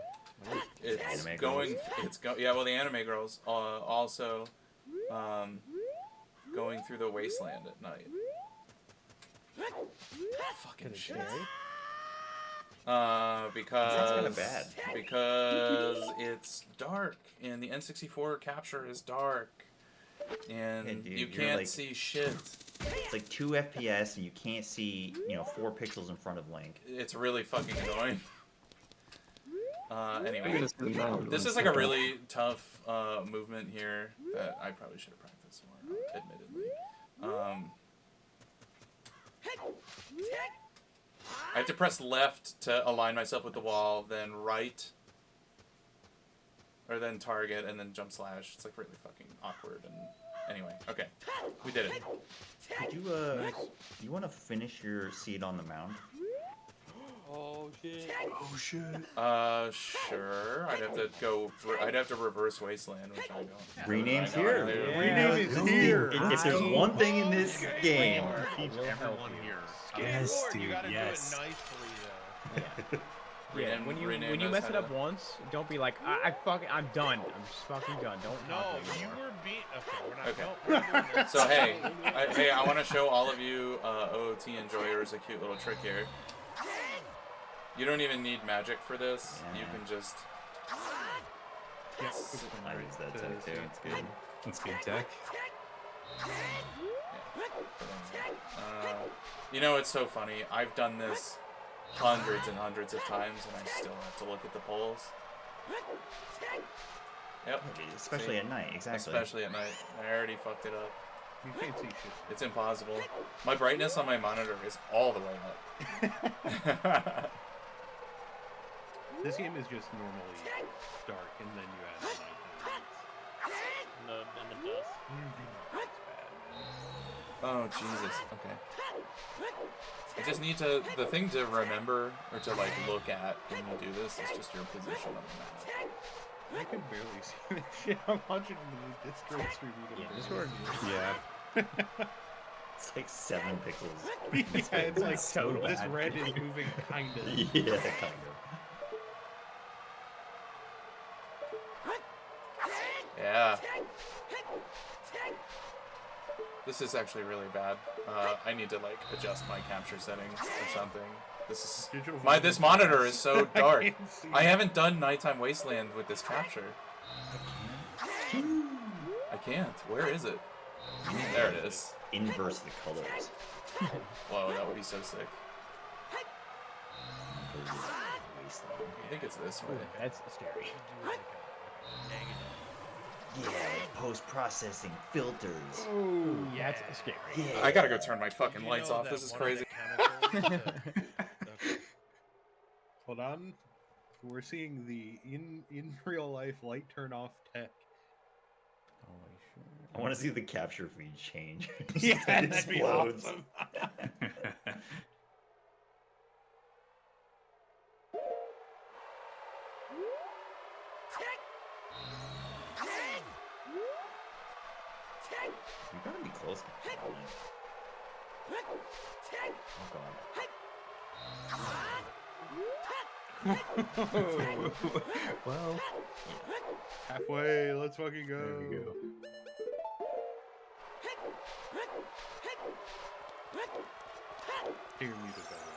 It's Anime going. girls. Yeah. Well, the anime girls also going through the wasteland at night. Fucking shit. Because Sounds kinda bad. Because it's dark and the N64 capture is dark and Yeah, dude, you you're can't like- see shit. It's like 2 FPS and you can't see, 4 pixels in front of Link. It's really fucking annoying. I'm Anyway, gonna spin that this one is like a second. really tough movement here that I probably should have practiced more, admittedly. I have to press left to align myself with the wall, then right, or then target, and then jump slash. It's like really fucking awkward. And anyway, okay, we did it. Could you, you want to finish your seat on the mound? Oh shit. Oh shit. Sure. I'd have to reverse Wasteland, which I don't. Rename's I know, here. I do. Rename is here. If there's one thing in this game, Keep everyone here. Yes, You dude, gotta yes. do it nicely, though. Yeah, Rename- when you rename when you knows mess how it up to- once, don't be like, I'm done. I'm just fucking done. Don't No, talk to me you anymore. were being. Okay, we're not. Okay. No, we're not doing this. So hey, I want to show all of you OOT enjoyers a cute little trick here. You don't even need magic for this. Yeah. You can just. I use that tech too. It's good. It's good tech. You know, it's so funny. I've done this hundreds and hundreds of times, and I still have to look at the polls. Yep. Especially See? at night, exactly. Especially at night. I already fucked it up. You can't see shit. It's impossible. My brightness on my monitor is all the way up. This game is just normally dark, and then you add night. And the dust. Oh, Jesus. Okay. I just need to... The thing to remember, or to, like, look at when you do this is just your position on the map. I can barely see this shit. I'm watching the Discord stream. Discord. Yeah. It's like 7 pixels. Yeah, it's like so this bad. red is moving kind of. Yeah, kind of. Yeah. This is actually really bad. I need to, like, adjust my capture settings or something. This is... This monitor is so dark. I haven't done Nighttime Wasteland with this capture. I can't. Where is it? There it is. Inverse the colors. Whoa, that would be so sick. I think it's this way. That's scary. Yeah, like post-processing filters. Oh, yeah, that's scary. Yeah. I gotta go turn my fucking lights off. This is crazy. Okay. Hold on. We're seeing the in real life light turn off tech. I want to see the capture feed change. Yeah, It that'd be explodes. awesome. You gotta be close. Oh god. Well, Halfway, let's fucking go. there we go. Hear music going on.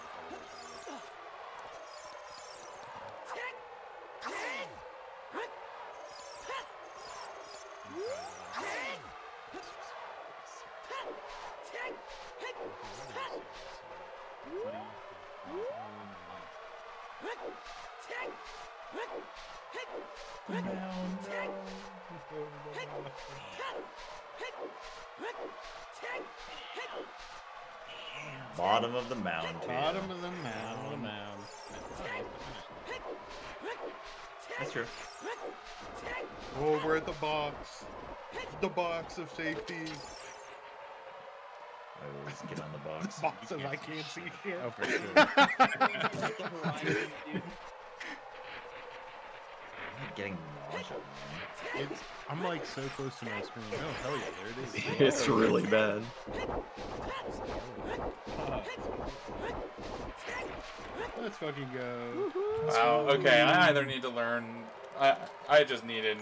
Bottom of the mound. Bottom of the Down on the mound. mound. That's true. Oh, we're at the box. The box of safety. Oh, let's get on the box. Box of I can't see shit. Oh, for sure. I'm getting nausea, man. I'm like so close to my screen. Oh, hell yeah, there it is. It's really bad. Let's fucking go. Wow. Okay, I either need to learn. I just need a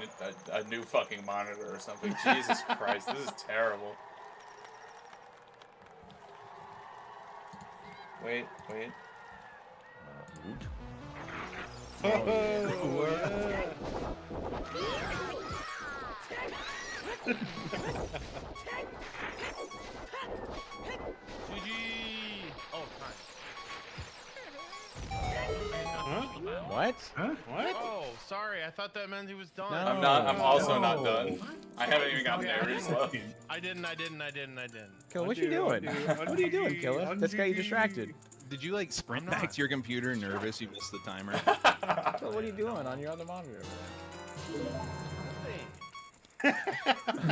new fucking monitor or something. Jesus Christ, this is terrible. Wait. OOT. Oh, yeah. GG! Oh, time. Huh? What? Huh? What? Oh, sorry. I thought that meant he was done. No. I'm not. I'm also not No. done. I haven't even gotten Okay, the areas left. I didn't. Killer, what you doing? What are you doing, Killer? That's got you distracted. Did you like sprint I'm back not. to your computer nervous you missed the timer? Killer, what are you doing on your other monitor?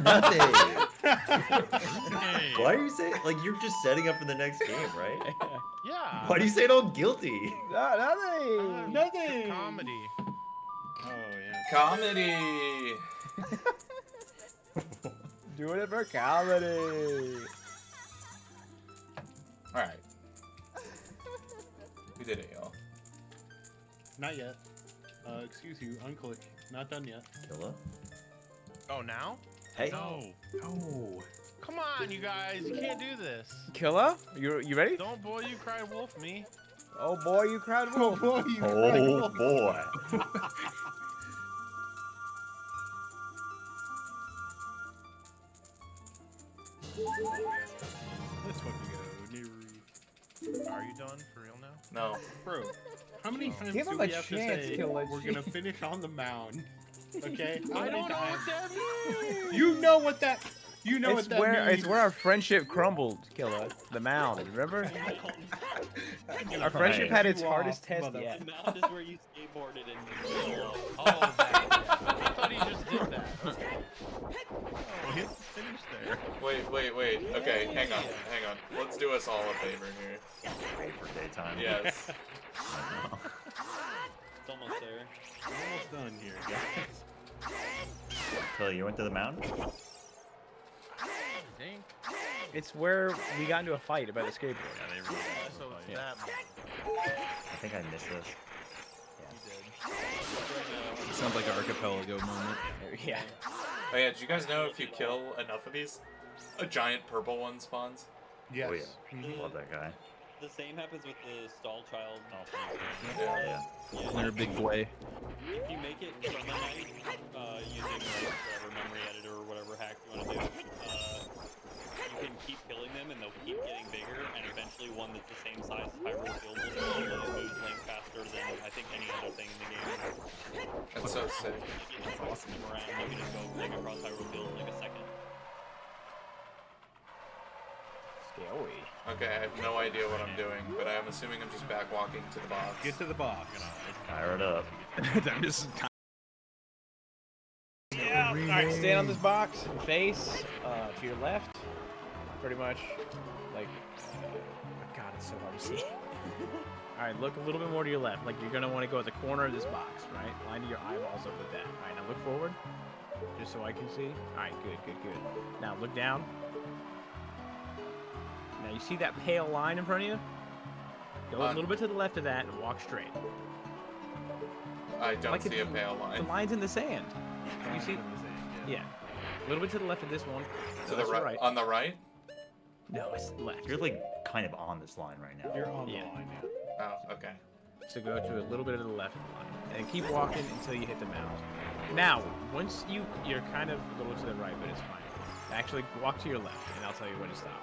Nothing. Hey. Why are you saying like you're just setting up for the next game, right? Yeah. Why do you say it all guilty? Nothing. Nothing. Comedy. Oh, yeah. Comedy. Doing it for comedy. All right. We did it, y'all. Not yet. Excuse you. Unclick. Not done yet. Killa? Oh, now? Hey. No. Oh. Come on, you guys. You can't do this. Killer, you ready? Don't boy, you cried wolf me. Oh boy, you cried Oh, wolf. boy, you Oh boy. Let's fucking go. Are you done for real now? No. Bro, how many times Give do him we a have chance, to say Killer, we're gonna finish on the mound? Okay? How I many don't know times? what that means. You know what that. You know It's what that where means. it's where our friendship crumbled, Killer. The mound, remember? Our friendship had its You hardest lost, test mother- yet. The mound is where you skateboarded and you fell off. Oh, that. I thought he just did that. Okay. Oh, he finished there. Wait. Okay, hang on. Let's do us all a favor here. Wait for daytime. Yes. It's almost there. Almost done here, guys. Killa, you went to the mound? Dang. It's where we got into a fight about the skateboard. So it's Yeah. that. I think I missed this. Sounds like an archipelago moment. Yeah. Oh yeah, did you guys know if you kill enough of these, a giant purple one spawns? Yes. Oh yeah. Love that guy. The same happens with the stall child. Yeah. They're a big boy. If you make it Chromite, using like whatever memory editor or whatever hack you want to do, you can keep killing them and they'll keep getting bigger, and eventually one that's the same size as Hyrule Field will spawn, but it moves link faster than I think any other thing in the game. That's so sick. If you just toss them around, you can just go like across Hyrule Field in like a second. Scary. Okay, I have no idea what I'm doing, but I'm assuming I'm just back walking to the box. Get to the box. Fire it up. I'm just Yeah. All right, stand on this box and face to your left, pretty much. Like, God, it's so hard to see. All right, look a little bit more to your left. Like you're gonna want to go at the corner of this box, right? Line your eyeballs up with that. All right, now look forward, just so I can see. All right, good. Now look down. Now you see that pale line in front of you? Go a little bit to the left of that and walk straight. I don't Like see a pale The line. line's in the sand. You see? Yeah. A little bit to the left of this one. To the That's right. On the right? No, it's left. You're like kind of on this line right now. You're on the Yeah. line now. Oh, okay. So go to a little bit of the left of the line. And keep walking until you hit the mound. Now, once you're kind of a little to the right, but it's fine. Actually, walk to your left, and I'll tell you when to stop.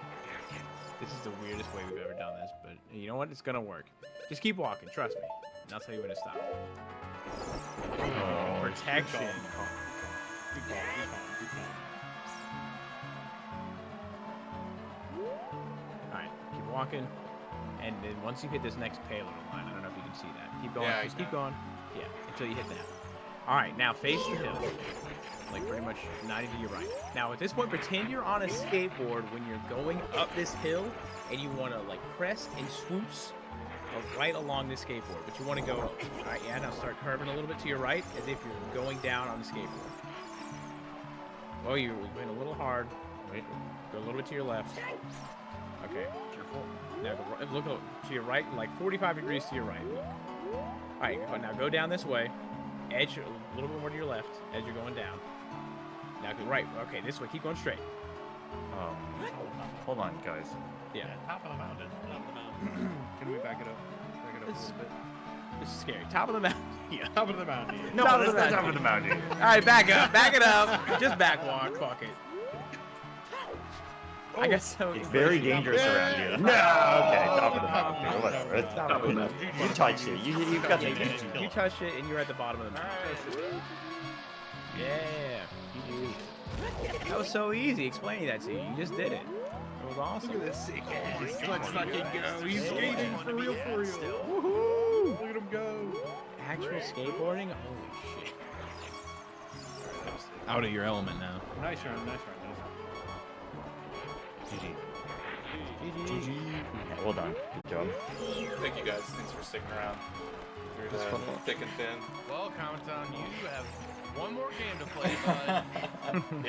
This is the weirdest way we've ever done this, but you know what? It's gonna work. Just keep walking, trust me. And I'll tell you when to stop. Oh, Protection. Good call. Alright, keep walking. And then once you hit this next payload line, I don't know if you can see that. Keep going, Yeah, just I keep can. going. Yeah, until you hit that. All right, now face the hill. Like pretty much 90 to your right. Now at this point, pretend you're on a skateboard when you're going up this hill and you want to like crest and swoops right along this skateboard, but you want to go up. All right, yeah, now start curving a little bit to your right as if you're going down on the skateboard. Oh, you went a little hard. Wait, go a little bit to your left. Okay, careful. Now look to your right, like 45 degrees to your right. Look. All right, now go down this way. Edge a little bit more to your left as you're going down. Now go right. Okay, this way. Keep going straight. Hold on, guys. Yeah. Top of the mountain. Top of the mountain. Can we back it up? Back it up a little bit. This is scary. Top of the mountain. Yeah. Top of the mountain. No, that's not top of the mountain. All right, back up. Back it up. Just back walk. Fuck it. I guess so. It's very dangerous around here. No, okay, top of the mountain. Whatever. It's Top of the mountain. You touched it. You've got the You touched it, and you're at the bottom of the mountain. Yeah. You did. That was so easy explaining that to you. You just did it. It was awesome. Look at this sick ass. Let's fucking go. He's Yeah. skating for real, for real. Woohoo! Look at him go. Actual skateboarding? Holy shit. Out of your element now. Nice run, nice run, nice GG. Yeah, well done. Good job. Thank you guys. Thanks for sticking around through That's the fun. thick and thin. Well, Countdown, you have one more game to play, bud. Yeah.